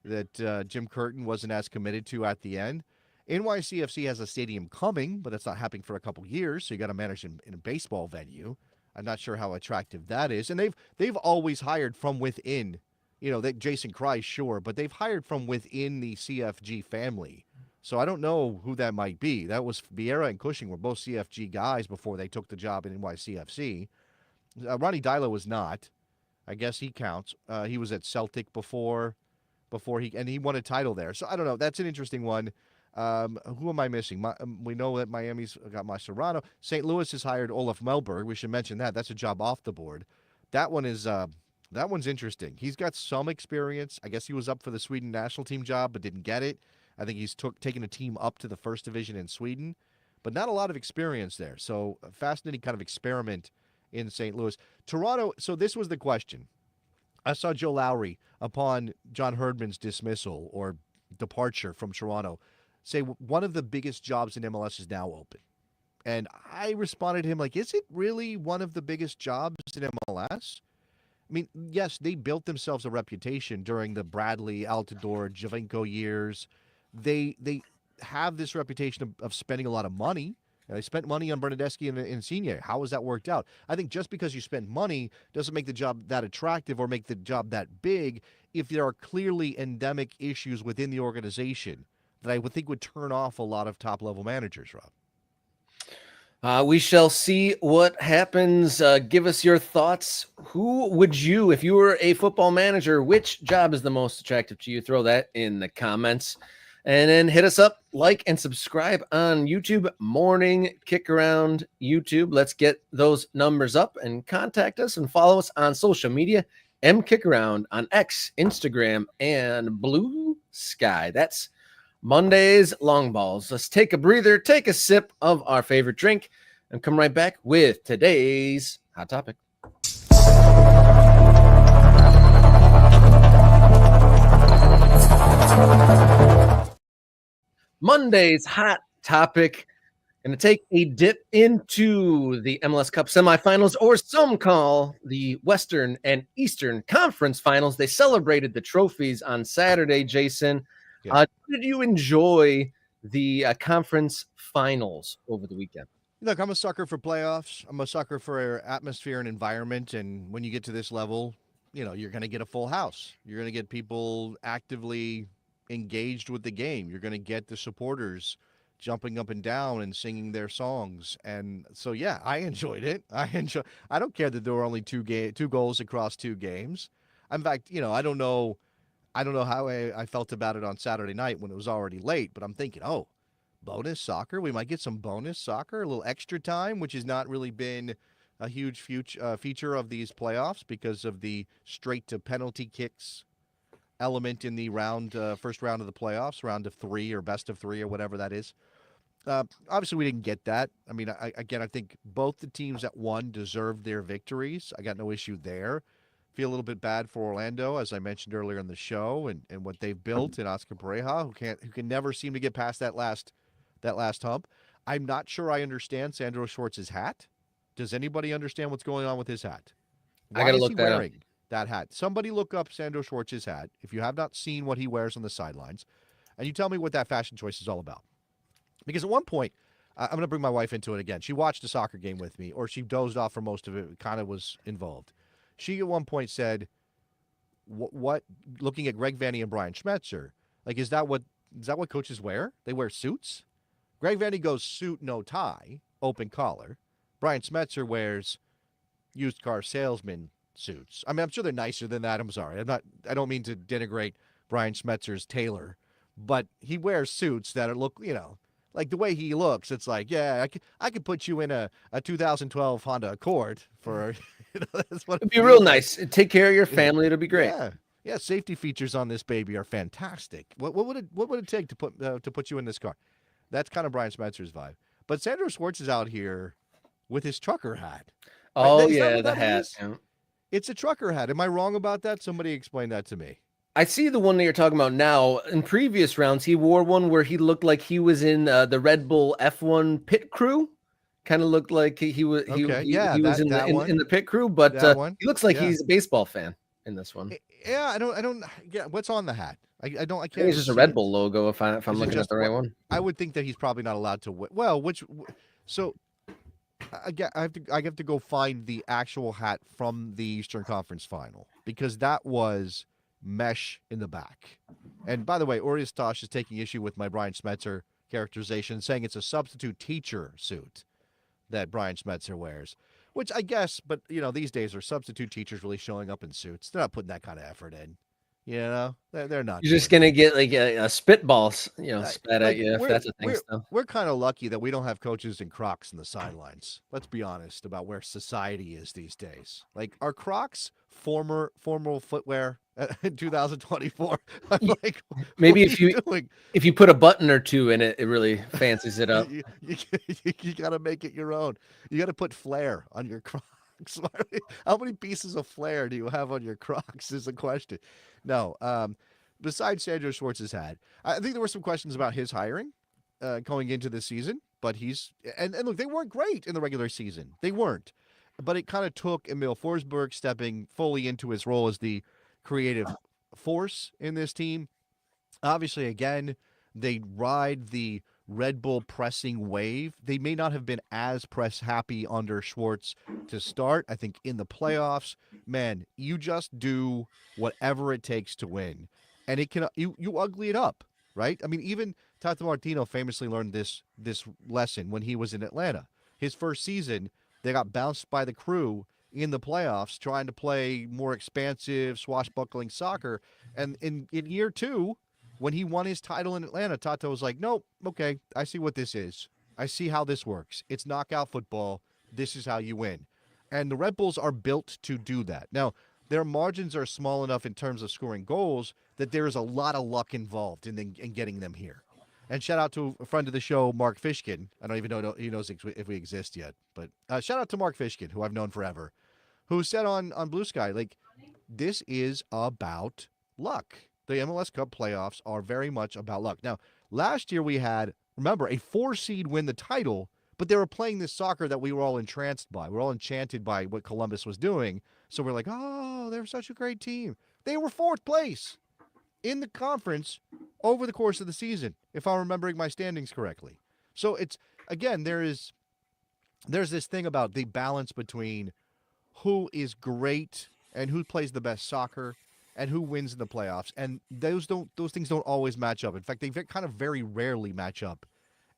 that Jim Curtin wasn't as committed to at the end. NYCFC has a stadium coming, but that's not happening for a couple years, so you got to manage in a baseball venue. I'm not sure how attractive that is, and they've always hired from within. That Jason Kreis, sure, but they've hired from within the CFG family. So I don't know who that might be. That was Vieira and Cushing were both CFG guys before they took the job in NYCFC. Ronnie Dyla was not. I guess he counts. He was at Celtic before he won a title there. So I don't know. That's an interesting one. Who am I missing? We know that Miami's got Mascherano. St. Louis has hired Olaf Melberg. We should mention that. That's a job off the board. That one's interesting. He's got some experience. I guess he was up for the Sweden national team job, but didn't get it. I think he's taken a team up to the first division in Sweden, but not a lot of experience there. So a fascinating kind of experiment in St. Louis. Toronto. So this was the question. I saw Joe Lowry upon John Herdman's dismissal or departure from Toronto, say one of the biggest jobs in MLS is now open. And I responded to him like, is it really one of the biggest jobs in MLS? I mean, yes, they built themselves a reputation during the Bradley, Altidore, Javinko years. They have this reputation of spending a lot of money. They spent money on Bernadeschi and Insigne. How has that worked out? I think just because you spend money doesn't make the job that attractive or make the job that big if there are clearly endemic issues within the organization that I would think would turn off a lot of top-level managers, Rob. We shall see what happens. Give us your thoughts. Who would you, if you were a football manager, which job is the most attractive to you? Throw that in the comments. And then hit us up, like, and subscribe on YouTube. Morning Kick Around YouTube. Let's get those numbers up and contact us and follow us on social media. MKickaround on X, Instagram, and Blue Sky. That's Monday's Long Balls. Let's take a breather, take a sip of our favorite drink, and come right back with today's hot topic. Monday's hot topic. Going to take a dip into the MLS Cup semifinals, or some call the Western and Eastern Conference Finals. They celebrated the trophies on Saturday, Jason. Yeah. Did you enjoy the conference finals over the weekend? Look, I'm a sucker for playoffs. I'm a sucker for atmosphere and environment. And when you get to this level, you're going to get a full house. You're going to get people actively engaged with the game. You're going to get the supporters jumping up and down and singing their songs. And so, yeah, I enjoyed it. I don't care that there were only two goals across two games. In fact, I don't know how I felt about it on Saturday night when it was already late, but I'm thinking, oh, bonus soccer. We might get some bonus soccer, a little extra time, which has not really been a huge feature of these playoffs because of the straight to penalty kicks element in the first round of the playoffs, round of 3 or best of 3 or whatever that is. Obviously, we didn't get that. I mean, I think both the teams that won deserved their victories. I got no issue there. Feel a little bit bad for Orlando, as I mentioned earlier in the show, and what they've built in Oscar Pareja, who can never seem to get past that last hump. I'm not sure I understand Sandro Schwartz's hat. Does anybody understand what's going on with his hat? Why is he wearing that hat? Somebody look up Sandro Schwartz's hat if you have not seen what he wears on the sidelines, and you tell me what that fashion choice is all about. Because at one point, I'm going to bring my wife into it again. She watched a soccer game with me, or she dozed off for most of it, kind of was involved. She at one point said, "What? Looking at Greg Vanney and Brian Schmetzer, like, is that what coaches wear? They wear suits." Greg Vanney goes suit, no tie, open collar. Brian Schmetzer wears used car salesman suits. I mean, I'm sure they're nicer than that. I'm sorry. I don't mean to denigrate Brian Schmetzer's tailor, but he wears suits that look, like the way he looks. It's like, yeah, I could put you in a 2012 Honda Accord for, that's what it'd be real nice. Take care of your family. It'll be great. Yeah. Safety features on this baby are fantastic. What would it take to put you in this car? That's kind of Brian Schmetzer's vibe. But Sandro Schwartz is out here with his trucker hat. Oh, yeah, the hat. Yeah. It's a trucker hat. Am I wrong about that? Somebody explain that to me. I see the one that you're talking about now. In previous rounds, he wore one where he looked like he was in the Red Bull F1 pit crew. Kind of looked like he was. He was in the pit crew, but he looks like he's a baseball fan in this one. Yeah, I don't. Yeah, what's on the hat? I can't. I think it's just a Red Bull logo. If I'm looking at the right one, I would think that he's probably not allowed to. Well, so I have to go find the actual hat from the Eastern Conference Final because that was mesh in the back. And by the way, Urias Tosh is taking issue with my Brian Schmetzer characterization, saying it's a substitute teacher suit that Brian Schmetzer wears. Which I guess, but these days are substitute teachers really showing up in suits? They're not putting that kind of effort in. They're not. You're just gonna get like a spitball, spat at you if that's a thing. We're kind of lucky that we don't have coaches in Crocs in the sidelines. Let's be honest about where society is these days. Like, are Crocs formal footwear in 2024? Like, maybe if you put a button or two in it, it really fancies it up. You got to make it your own. You got to put flair on your Crocs. How many pieces of flair do you have on your Crocs is the question. No, besides Sandro Schwartz's had. I think there were some questions about his hiring going into the season, but and look, they weren't great in the regular season. They weren't. But it kind of took Emil Forsberg stepping fully into his role as the creative force in this team. Obviously, again, they ride the Red Bull pressing wave. They may not have been as press happy under Schwartz to start. I think in the playoffs, man, you just do whatever it takes to win. And it can you ugly it up, right? I mean, even Tata Martino famously learned this lesson when he was in Atlanta. His first season, they got bounced by the Crew in the playoffs trying to play more expansive, swashbuckling soccer. And in year two, when he won his title in Atlanta, Tata was like, nope, okay, I see what this is. I see how this works. It's knockout football. This is how you win. And the Red Bulls are built to do that. Now, their margins are small enough in terms of scoring goals that there is a lot of luck involved in getting them here. And shout out to a friend of the show, Mark Fishkin. I don't even know he knows if we exist yet. But shout out to Mark Fishkin, who I've known forever, who said on Blue Sky, like, this is about luck. The MLS Cup playoffs are very much about luck. Now, last year we had, remember, a 4-seed win the title, but they were playing this soccer that we were all entranced by. We're all enchanted by what Columbus was doing. So we're like, oh, they're such a great team. They were 4th place in the conference over the course of the season, if I'm remembering my standings correctly. So it's, again, there's this thing about the balance between who is great and who plays the best soccer and who wins in the playoffs. And those things don't always match up. In fact, they kind of very rarely match up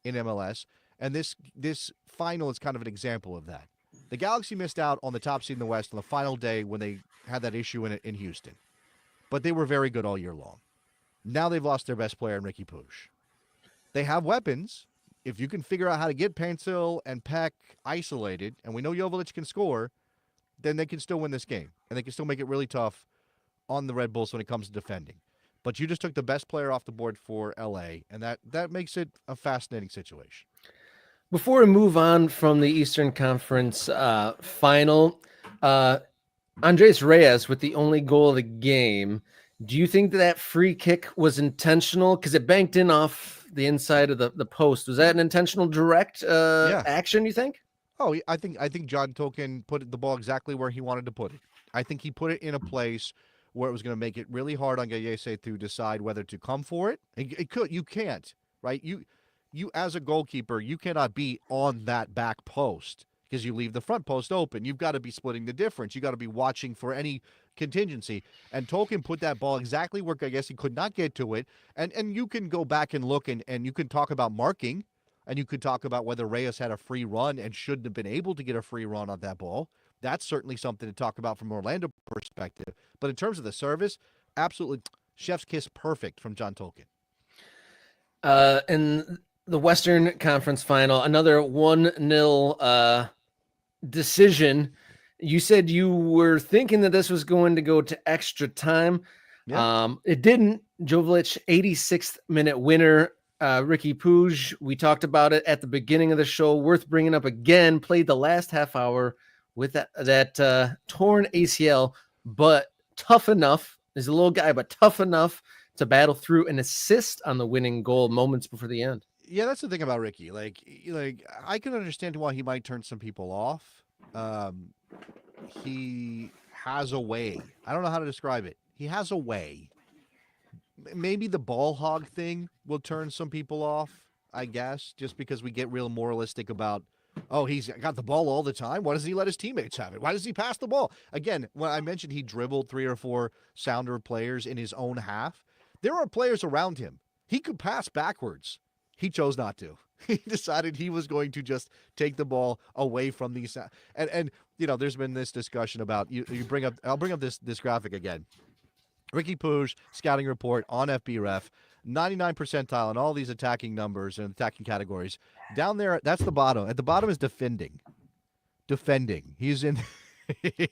in MLS. And this final is kind of an example of that. The Galaxy missed out on the top seed in the West on the final day when they had that issue in Houston. But they were very good all year long. Now they've lost their best player in Ricky Puig. They have weapons. If you can figure out how to get Pencil and Peck isolated, and we know Joveljic can score, then they can still win this game. And they can still make it really tough on the Red Bulls when it comes to defending. But you just took the best player off the board for LA, and that makes it a fascinating situation. Before we move on from the Eastern Conference final, Andres Reyes with the only goal of the game. Do you think that free kick was intentional? Because it banked in off the inside of the post. Was that an intentional direct action, you think? Oh, I think John Tolkien put the ball exactly where he wanted to put it. I think he put it in a place where it was going to make it really hard on Gallese to decide whether to come for it. You can't, right? You as a goalkeeper, you cannot be on that back post because you leave the front post open. You've got to be splitting the difference. You got to be watching for any contingency. And Tolkien put that ball exactly where Gallese could not get to it. And you can go back and look and you can talk about marking, and you could talk about whether Reyes had a free run and shouldn't have been able to get a free run on that ball. That's certainly something to talk about from Orlando perspective. But in terms of the service, absolutely chef's kiss perfect from John Tolkien. In the Western Conference final, another 1-0 decision. You said you were thinking that this was going to go to extra time. Yeah. It didn't. Joveljic, 86th minute winner. Ricky Puig, we talked about it at the beginning of the show. Worth bringing up again. Played the last half hour with that torn ACL, but tough enough. He's a little guy, but tough enough to battle through an assist on the winning goal moments before the end. Yeah, that's the thing about Ricky. Like I can understand why he might turn some people off. He has a way. I don't know how to describe it. He has a way. Maybe the ball hog thing will turn some people off, I guess, just because we get real moralistic about, oh, he's got the ball all the time. Why doesn't he let his teammates have it? Why does he pass the ball? Again, when I mentioned he dribbled 3 or 4 Sounder players in his own half, there are players around him. He could pass backwards. He chose not to. He decided he was going to just take the ball away from these. And you know, there's been this discussion about, I'll bring up this graphic again. Ricky Puig, scouting report on FBref, 99 percentile in all these attacking numbers and attacking categories. Down there, that's the bottom. At the bottom is defending. He's in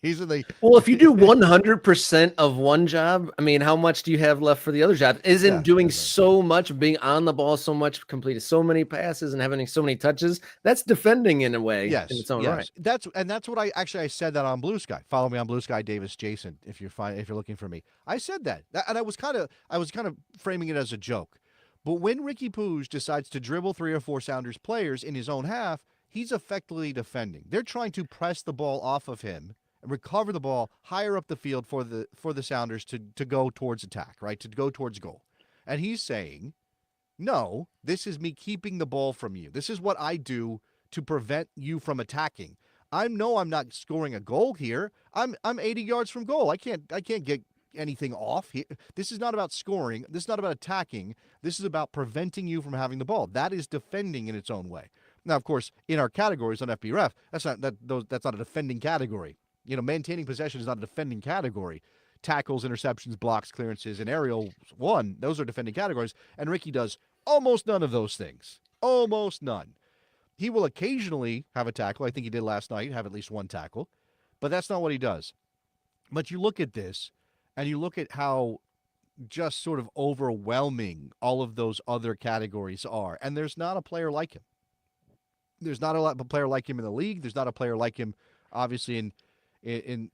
He's in the Well, if you do 100% of one job, I mean, how much do you have left for the other job? Isn't yeah, doing that's right. so much, being on the ball so much, completing so many passes and having so many touches, that's defending in a way in Yes, its own right. yes. That's what I said that on Blue Sky. Follow me on Blue Sky, Davis Jason, if you're looking for me. I said that, and I was kind of framing it as a joke. But when Ricky Pouge decides to dribble 3 or 4 Sounders players in his own half, he's effectively defending. They're trying to press the ball off of him and recover the ball higher up the field for the Sounders to go towards attack, right? To go towards goal. And he's saying, "No, this is me keeping the ball from you. This is what I do to prevent you from attacking. I'm not scoring a goal here. I'm 80 yards from goal. I can't get anything off here. This is not about scoring. This is not about attacking. This is about preventing you from having the ball. That is defending in its own way." Now, of course, in our categories on FBref, that's not a defending category. Maintaining possession is not a defending category. Tackles, interceptions, blocks, clearances, and aerial one, those are defending categories. And Ricky does almost none of those things. Almost none. He will occasionally have a tackle. I think he did last night, have at least one tackle. But that's not what he does. But you look at this, and you look at how just sort of overwhelming all of those other categories are. And there's not a player like him. There's not a player like him in the league. There's not a player like him, obviously, in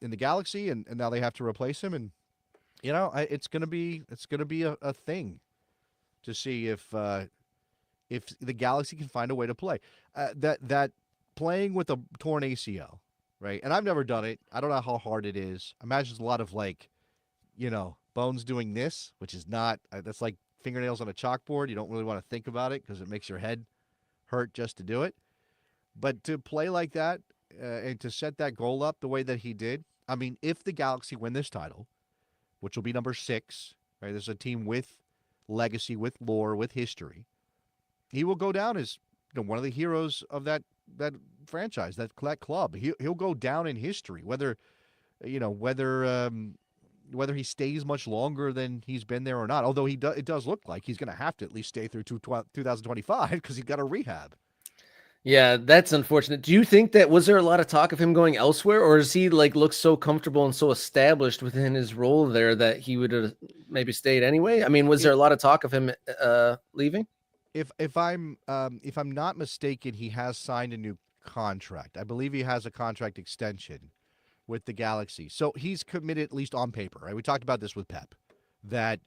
the Galaxy, and now they have to replace him. And, it's going to be a thing to see if the Galaxy can find a way to play. That playing with a torn ACL, right? And I've never done it. I don't know how hard it is. I imagine it's a lot of bones doing this, which is not. That's like fingernails on a chalkboard. You don't really want to think about it because it makes your head hurt just to do it. But to play like that and to set that goal up the way that he did, I mean, if the Galaxy win this title, which will be number 6, right? There's a team with legacy, with lore, with history. He will go down as one of the heroes of that franchise, that club. He'll go down in history, whether he stays much longer than he's been there or not. Although it does look like he's going to have to at least stay through 2025 because he's got a rehab. Yeah, that's unfortunate. Do you think was there a lot of talk of him going elsewhere, or does he look so comfortable and so established within his role there that he would have maybe stayed anyway? I mean, was there a lot of talk of him leaving? If I'm not mistaken, he has signed a new contract. I believe he has a contract extension with the Galaxy. So he's committed, at least on paper, right? We talked about this with Pep, that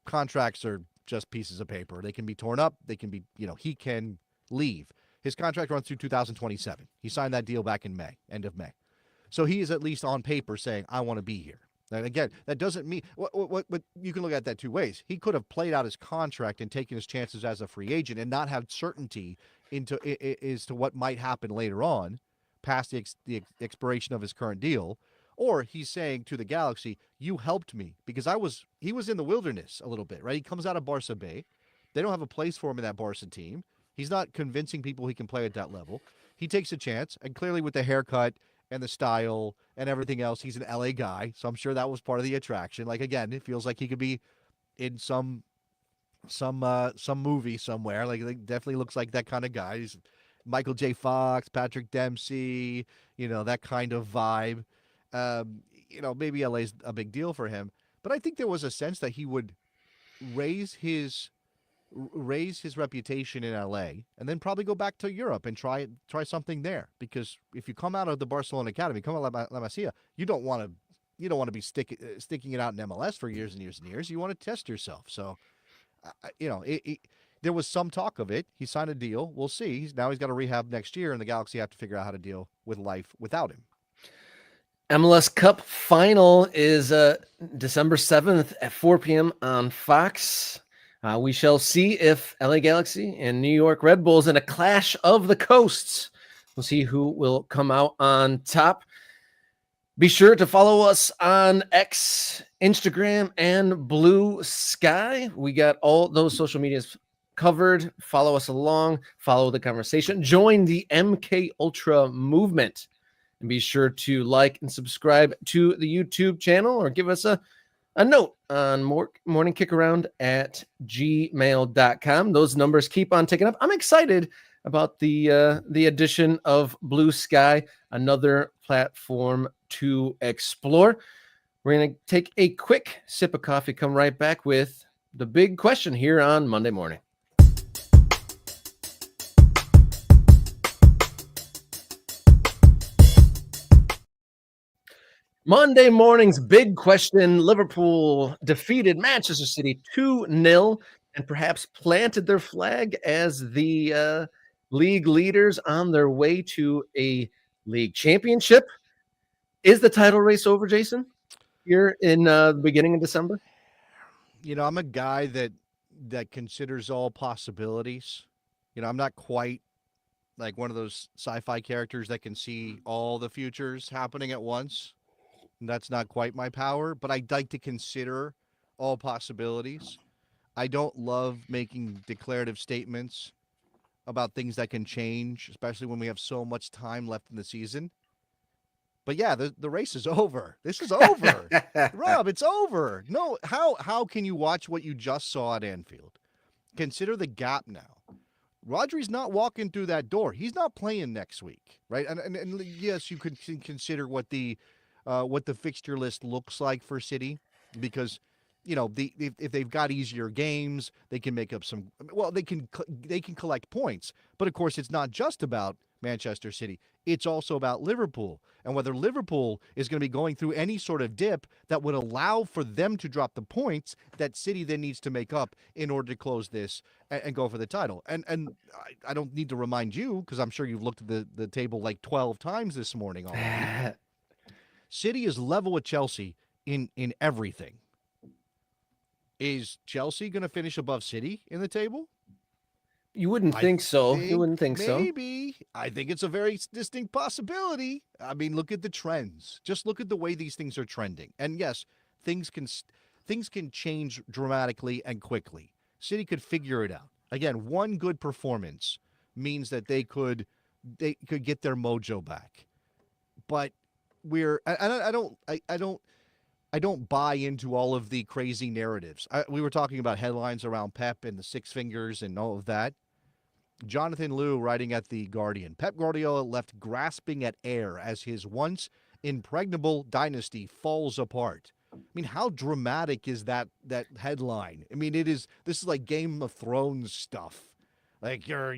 contracts are just pieces of paper. They can be torn up. They can be, he can leave. His contract runs through 2027. He signed that deal back in May, end of May. So he is at least on paper saying, I want to be here. And again, that doesn't mean what you can look at that two ways. He could have played out his contract and taken his chances as a free agent and not have certainty as to what might happen later on, past the expiration of his current deal. Or he's saying to the Galaxy, you helped me because he was in the wilderness a little bit, right? He comes out of Barca Bay. They don't have a place for him in that Barca team. He's not convincing people he can play at that level. He takes a chance, and clearly with the haircut and the style and everything else, he's an LA guy, so I'm sure that was part of the attraction. Again, it feels like he could be in some movie somewhere. It definitely looks like that kind of guy. He's Michael J. Fox, Patrick Dempsey, that kind of vibe. Maybe LA's a big deal for him, but I think there was a sense that he would raise his reputation in LA and then probably go back to Europe and try something there. Because if you come out of the Barcelona Academy, come out of La Masia, you don't want to be sticking it out in MLS for years and years and years. You want to test yourself. So, there was some talk of it. He signed a deal. We'll see. He's got to rehab next year, and the Galaxy have to figure out how to deal with life without him. MLS Cup final is December 7th at 4 p.m. on Fox. We shall see if LA Galaxy and New York Red Bulls in a clash of the coasts. We'll see who will come out on top. Be sure to follow us on X, Instagram, and Blue Sky. We got all those social medias covered. Follow us along. Follow the conversation. Join the MK Ultra movement. And be sure to like and subscribe to the YouTube channel or give us a note on morning kick around at gmail.com. Those numbers keep on ticking up. I'm excited about the addition of Blue Sky, another platform to explore. We're going to take a quick sip of coffee, come right back with the big question here on Monday morning. Monday morning's big question. Liverpool defeated Manchester City 2-0 and perhaps planted their flag as the league leaders on their way to a league championship. Is the title race over, Jason, here in the beginning of December? I'm a guy that considers all possibilities. I'm not quite like one of those sci-fi characters that can see all the futures happening at once. That's not quite my power, but I'd like to consider all possibilities. I don't love making declarative statements about things that can change, especially when we have so much time left in the season. But yeah, the race is over. This is over. Rob, it's over. No, how can you watch what you just saw at Anfield? Consider the gap now. Rodri's not walking through that door. He's not playing next week, right? And yes, you could consider what the fixture list looks like for City, because if they've got easier games, they can make up some. Well, they can collect points, but of course, it's not just about Manchester City. It's also about Liverpool, and whether Liverpool is going to be going through any sort of dip that would allow for them to drop the points that City then needs to make up in order to close this and go for the title. And I don't need to remind you, because I'm sure you've looked at the table like 12 times this morning already. City is level with Chelsea in everything. Is Chelsea going to finish above City in the table? You wouldn't think so. You wouldn't think so. Maybe. I think it's a very distinct possibility. I mean, look at the trends. Just look at the way these things are trending. And yes, things can change dramatically and quickly. City could figure it out. Again, one good performance means that they could get their mojo back. But I don't buy into all of the crazy narratives. We were talking about headlines around Pep and the six fingers and all of that. Jonathan Liu writing at The Guardian, Pep Guardiola left grasping at air as his once impregnable dynasty falls apart. I mean, how dramatic is that headline? I mean, this is like Game of Thrones stuff. Like your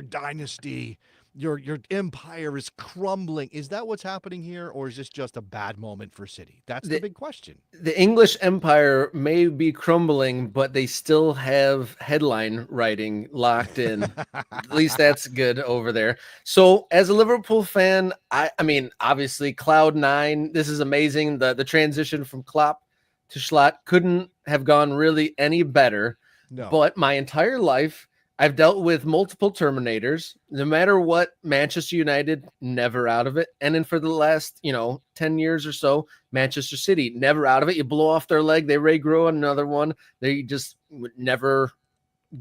dynasty, your empire is crumbling. Is that what's happening here, or is this just a bad moment for City? That's the big question. The English empire may be crumbling, but they still have headline writing locked in. At least that's good over there. So as a Liverpool fan, I mean, obviously Cloud9, this is amazing. The transition from Klopp to Schlott couldn't have gone really any better. No. But my entire life, I've dealt with multiple Terminators. No matter what, Manchester United, never out of it. And then for the last, 10 years or so, Manchester City, never out of it. You blow off their leg, they regrow another one. They just would never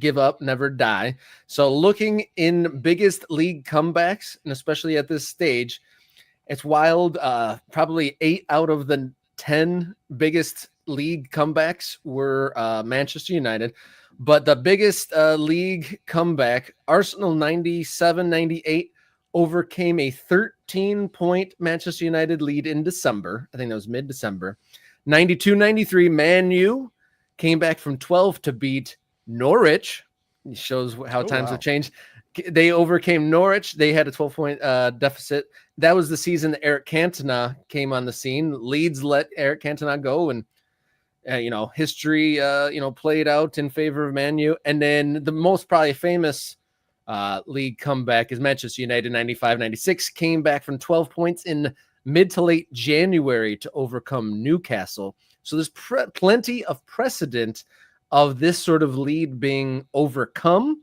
give up, never die. So looking in biggest league comebacks, and especially at this stage, it's wild. Probably 8 out of the 10 biggest league comebacks were Manchester United. But the biggest league comeback, Arsenal 97-98, overcame a 13-point Manchester United lead in December. I think that was mid-December. 92-93, Man U came back from 12 to beat Norwich. It shows how times have changed. They overcame Norwich. They had a 12-point deficit. That was the season that Eric Cantona came on the scene. Leeds let Eric Cantona go, and history, played out in favor of Man U. And then the most probably famous league comeback is Manchester United 95-96, came back from 12 points in mid to late January to overcome Newcastle. So there's plenty of precedent of this sort of lead being overcome.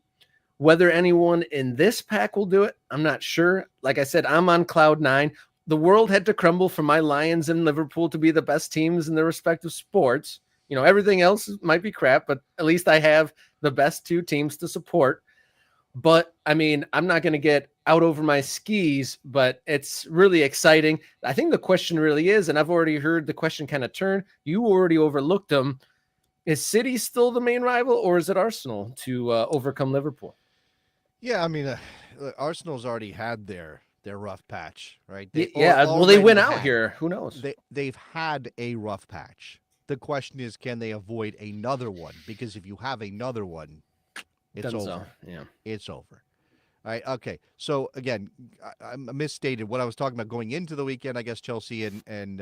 Whether anyone in this pack will do it, I'm not sure. Like I said, I'm on cloud 9. The world had to crumble for my Lions and Liverpool to be the best teams in their respective sports. Everything else might be crap, but at least I have the best two teams to support. But I mean, I'm not going to get out over my skis, but it's really exciting. I think the question really is, and I've already heard the question kind of turn. You already overlooked them. Is City still the main rival, or is it Arsenal to overcome Liverpool? Yeah, I mean, Arsenal's already had their their rough patch, right? Yeah, well, they went out here. Who knows? They've had a rough patch. The question is, can they avoid another one? Because if you have another one, it's Done so. over. Yeah. It's over. All right. Okay. So again, I misstated what I was talking about going into the weekend. I guess Chelsea and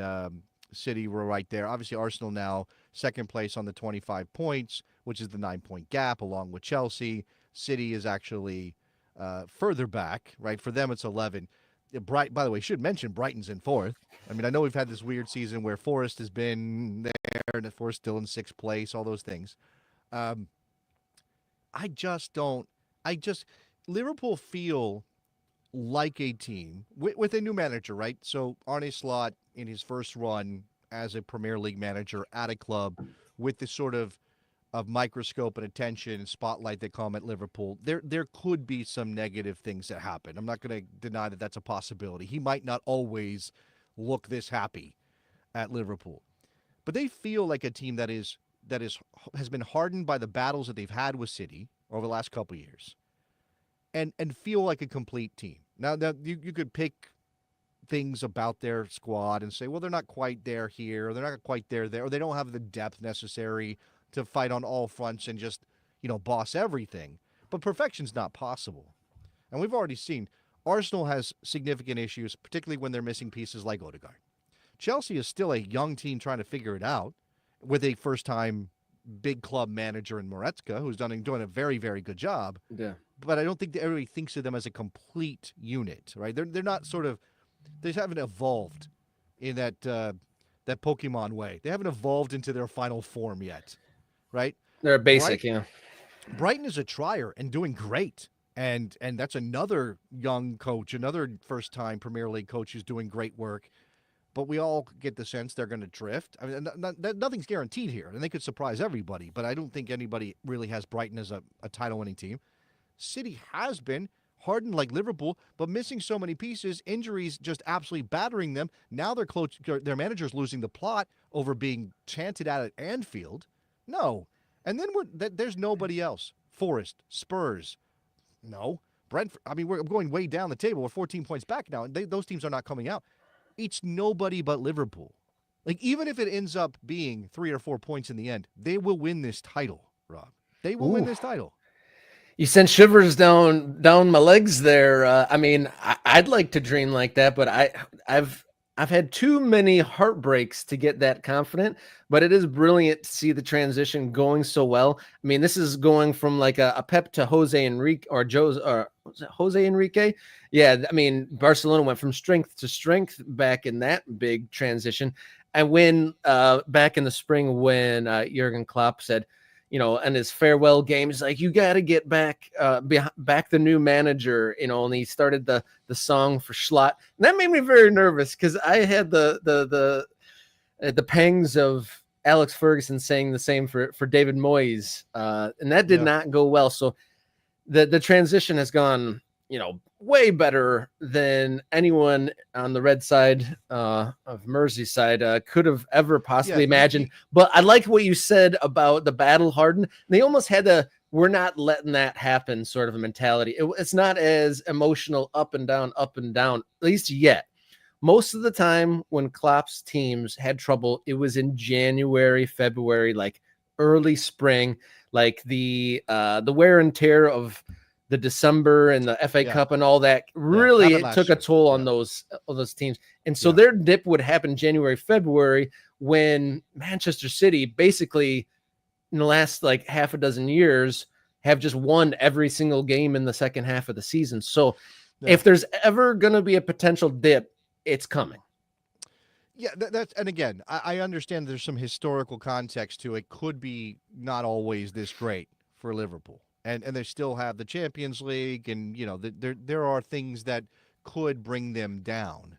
City were right there. Obviously, Arsenal now second place on the 25 points, which is the 9-point gap, along with Chelsea. City is actually further back. Right, for them it's 11. By the way, should mention Brighton's in fourth. I mean, I know we've had this weird season where Forest has been there and Forest still in sixth place. All those things. Um, I just don't. I just Liverpool feel like a team with a new manager, right? So Arne Slot in his first run as a Premier League manager at a club with the sort of microscope and attention and spotlight they come at Liverpool, there could be some negative things that happen. I'm not going to deny that that's a possibility. He might not always look this happy at Liverpool, but they feel like a team that is has been hardened by the battles that they've had with City over the last couple of years, and feel like a complete team. Now you could pick things about their squad and say, well, they're not quite there here, or they're not quite there, or they don't have the depth necessary to fight on all fronts and just, boss everything. But perfection's not possible. And we've already seen Arsenal has significant issues, particularly when they're missing pieces like Odegaard. Chelsea is still a young team trying to figure it out with a first-time big club manager in Moretzka, who's doing a very, very good job. Yeah. But I don't think that everybody thinks of them as a complete unit, right? They're not they haven't evolved in that Pokemon way. They haven't evolved into their final form yet, right? They're basic, Brighton is a trier and doing great. And that's another young coach, another first-time Premier League coach who's doing great work. But we all get the sense they're going to drift. I mean, nothing's guaranteed here, and they could surprise everybody. But I don't think anybody really has Brighton as a title-winning team. City has been hardened like Liverpool, but missing so many pieces, injuries just absolutely battering them. Now their manager's losing the plot over being chanted at Anfield. No. And then there's nobody else. Forest, Spurs, no. Brentford, I mean, we're going way down the table. We're 14 points back now, and those teams are not coming out. It's nobody but Liverpool. Like, even if it ends up being 3 or 4 points in the end, they will win this title, Rob. They will win this title. You sent shivers down my legs there. I mean, I'd like to dream like that, but I've had too many heartbreaks to get that confident. But it is brilliant to see the transition going so well. I mean, this is going from like a Pep to Jose Enrique or Jose Enrique. Yeah, I mean, Barcelona went from strength to strength back in that big transition. And when back in the spring when Jurgen Klopp said, and his farewell game, he's like, you got to get back the new manager, and he started the song for Schlott. And that made me very nervous because I had the pangs of Alex Ferguson saying the same for David Moyes. And that did not go well. So the transition has gone, way better than anyone on the red side of Merseyside could have ever possibly imagined. But I like what you said about the battle hardened. They almost had we're not letting that happen sort of a mentality. It's not as emotional up and down, at least yet. Most of the time when Klopp's teams had trouble, it was in January, February, like early spring, like the wear and tear of the December and the FA Cup and all that really it took a toll on those teams. And so their dip would happen January, February, when Manchester City basically in the last like half a dozen years have just won every single game in the second half of the season. So if there's ever going to be a potential dip, it's coming. Yeah, and again, I understand there's some historical context to it. Could be not always this great for Liverpool. And they still have the Champions League, and there are things that could bring them down.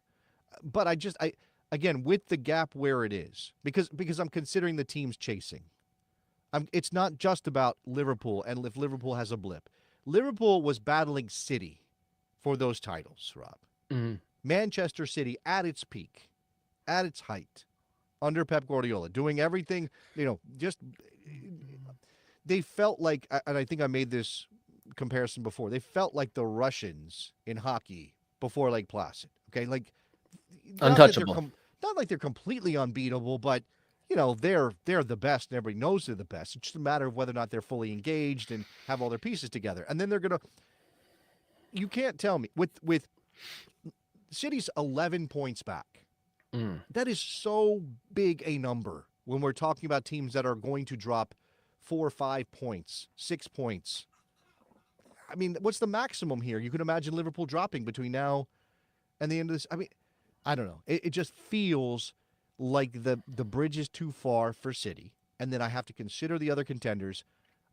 But again, with the gap where it is, because I'm considering the teams chasing. It's not just about Liverpool, and if Liverpool has a blip. Liverpool was battling City for those titles, Rob. Mm-hmm. Manchester City at its peak, at its height, under Pep Guardiola, doing everything, just. They felt like, and I think I made this comparison before, they felt like the Russians in hockey before Lake Placid. Okay, like not that they're Untouchable. not like they're completely unbeatable, but they're the best, and everybody knows they're the best. It's just a matter of whether or not they're fully engaged and have all their pieces together. And then they're gonna. You can't tell me with City's 11 points back. Mm. That is so big a number when we're talking about teams that are going to drop 4 or 5 points, 6 points. I mean, what's the maximum here? You can imagine Liverpool dropping between now and the end of this. I mean, I don't know. It just feels like the bridge is too far for City. And then I have to consider the other contenders.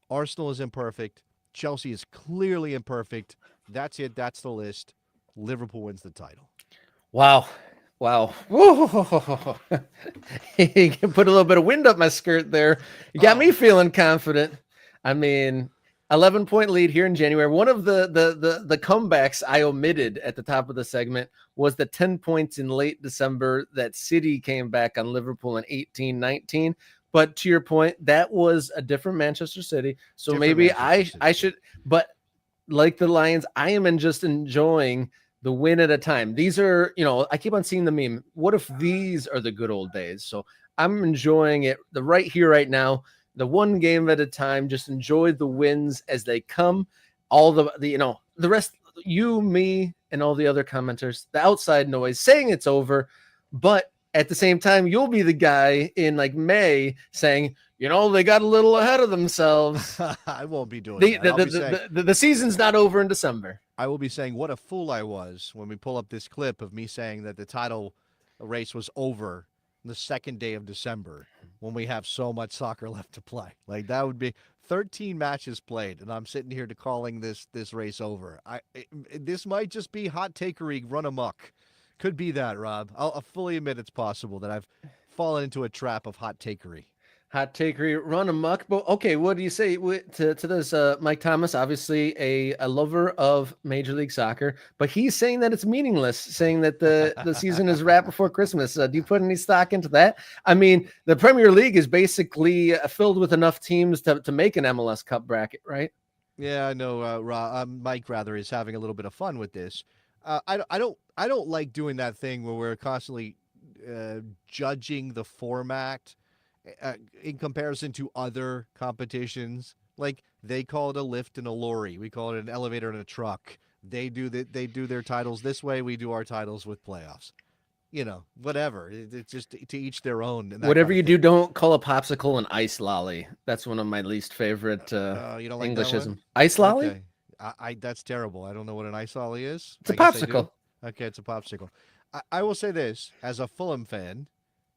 Arsenal is imperfect. Chelsea is clearly imperfect. That's it. That's the list. Liverpool wins the title. Wow. Wow. You can put a little bit of wind up my skirt there. You got me feeling confident. I mean, 11-point lead here in January. One of the comebacks I omitted at the top of the segment was the 10 points in late December that City came back on Liverpool in 18-19. But to your point, that was a different Manchester City. So Different maybe Manchester City. I should, but like the Lions, I am just enjoying the win at a time. These are, I keep on seeing the meme. What if these are the good old days? So I'm enjoying it the right here, right now, the one game at a time. Just enjoy the wins as they come. All the rest, you, me, and all the other commenters, the outside noise saying it's over. But at the same time, you'll be the guy in like May saying, they got a little ahead of themselves. I won't be doing that. The season's not over in December. I will be saying what a fool I was when we pull up this clip of me saying that the title race was over the second day of December when we have so much soccer left to play. Like that would be 13 matches played, and I'm sitting here calling this race over. This might just be hot takery run amok. Could be that, Rob. I'll fully admit it's possible that I've fallen into a trap of hot takery. Hot takery run amok. But okay, what do you say to this? Mike Thomas, obviously a lover of Major League Soccer, but he's saying that it's meaningless, saying that the season is wrapped before Christmas. Do you put any stock into that? I mean, the Premier League is basically filled with enough teams to make an MLS Cup bracket, right? Yeah, I know. Mike rather is having a little bit of fun with this. I don't like doing that thing where we're constantly judging the format in comparison to other competitions. Like they call it a lift and a lorry, we call it an elevator and a truck. They do their titles this way, we do our titles with playoffs. Whatever. It's just to each their own. Whatever you do, don't call a popsicle an ice lolly. That's one of my least favorite you don't like Englishism. Ice lolly? Okay. I that's terrible. I don't know what an ice lolly is. It's a popsicle. Okay, it's a popsicle. I will say this, as a Fulham fan,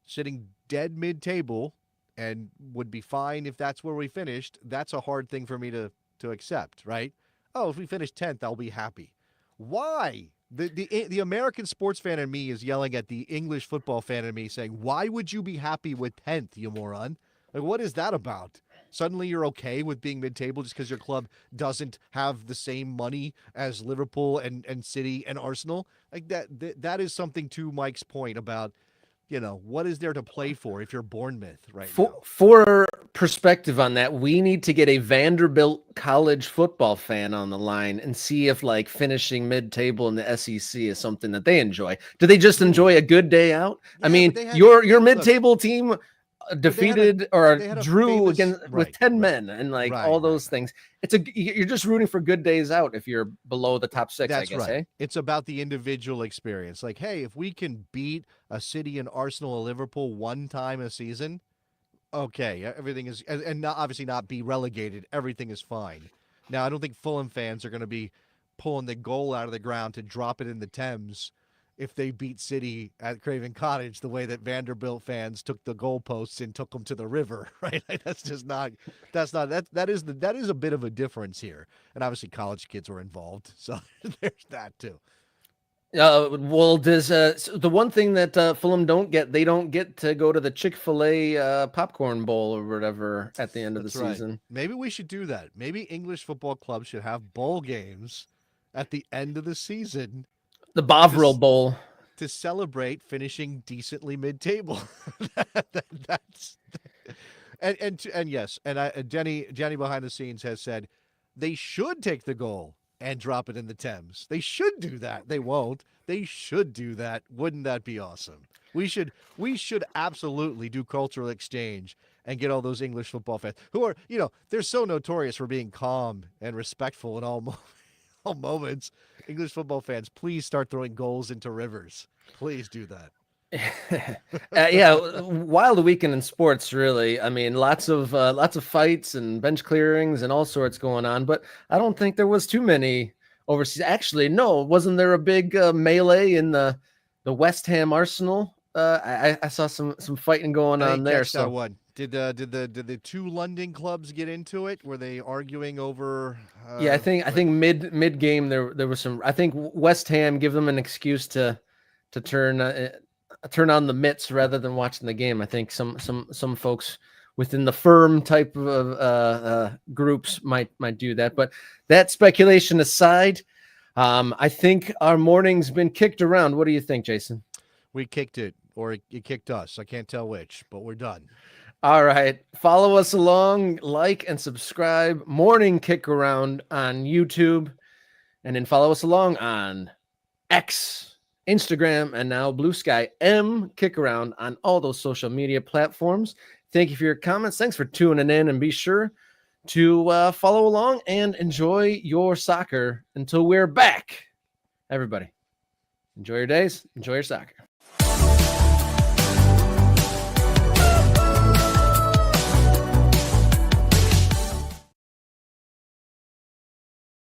sitting dead mid-table, and would be fine if that's where we finished, that's a hard thing for me to accept, right? Oh, if we finish 10th, I'll be happy. Why? The American sports fan in me is yelling at the English football fan in me saying, why would you be happy with 10th, you moron? Like, what is that about? Suddenly you're okay with being mid-table just because your club doesn't have the same money as Liverpool and City and Arsenal? Like that is something to Mike's point about, what is there to play for if you're Bournemouth right now? For perspective on that, we need to get a Vanderbilt college football fan on the line and see if like finishing mid-table in the SEC is something that they enjoy. Do they just enjoy a good day out? Yeah, I mean, your mid-table team defeated or drew again with 10 men and like all those things. You're just rooting for good days out if you're below the top 6. That's I guess. Right. Eh? It's about the individual experience. Like, hey, if we can beat a City and Arsenal or Liverpool one time a season, okay, everything is, and not, obviously not be relegated. Everything is fine. Now, I don't think Fulham fans are going to be pulling the goal out of the ground to drop it in the Thames if they beat City at Craven Cottage the way that Vanderbilt fans took the goalposts and took them to the river, right? That is a bit of a difference here. And obviously college kids were involved, so there's that too. Well, does the one thing that Fulham they don't get to go to the Chick-fil-A popcorn bowl or whatever at the end of the season. Maybe we should do that. Maybe English football clubs should have bowl games at the end of the season. The Bovril Bowl. To celebrate finishing decently mid-table. And yes, and Jenny behind the scenes has said they should take the goal and drop it in the Thames. They should do that. They won't. They should do that. Wouldn't that be awesome? We should absolutely do cultural exchange and get all those English football fans who are, they're so notorious for being calm and respectful in all moments. English football fans, please start throwing goals into rivers. Please do that. Yeah, wild weekend in sports, really. I mean, lots of fights and bench clearings and all sorts going on, but I don't think there was too many overseas. Actually, no, wasn't there a big melee in the West Ham Arsenal? I saw some fighting going I on didn't there. catch that So one. Did the two London clubs get into it? Were they arguing over? yeah, I think mid game there was some. I think West Ham give them an excuse to turn on the mitts rather than watching the game. I think some folks within the firm type of groups might do that. But that speculation aside, I think our morning's been kicked around. What do you think, Jason? We kicked it, or it kicked us. I can't tell which, but we're done. All right. Follow us along, like and subscribe. Morning Kick Around on YouTube. And then follow us along on X, Instagram, and now Blue Sky M Kick Around on all those social media platforms. Thank you for your comments. Thanks for tuning in, and be sure to follow along and enjoy your soccer until we're back. Everybody, enjoy your days. Enjoy your soccer.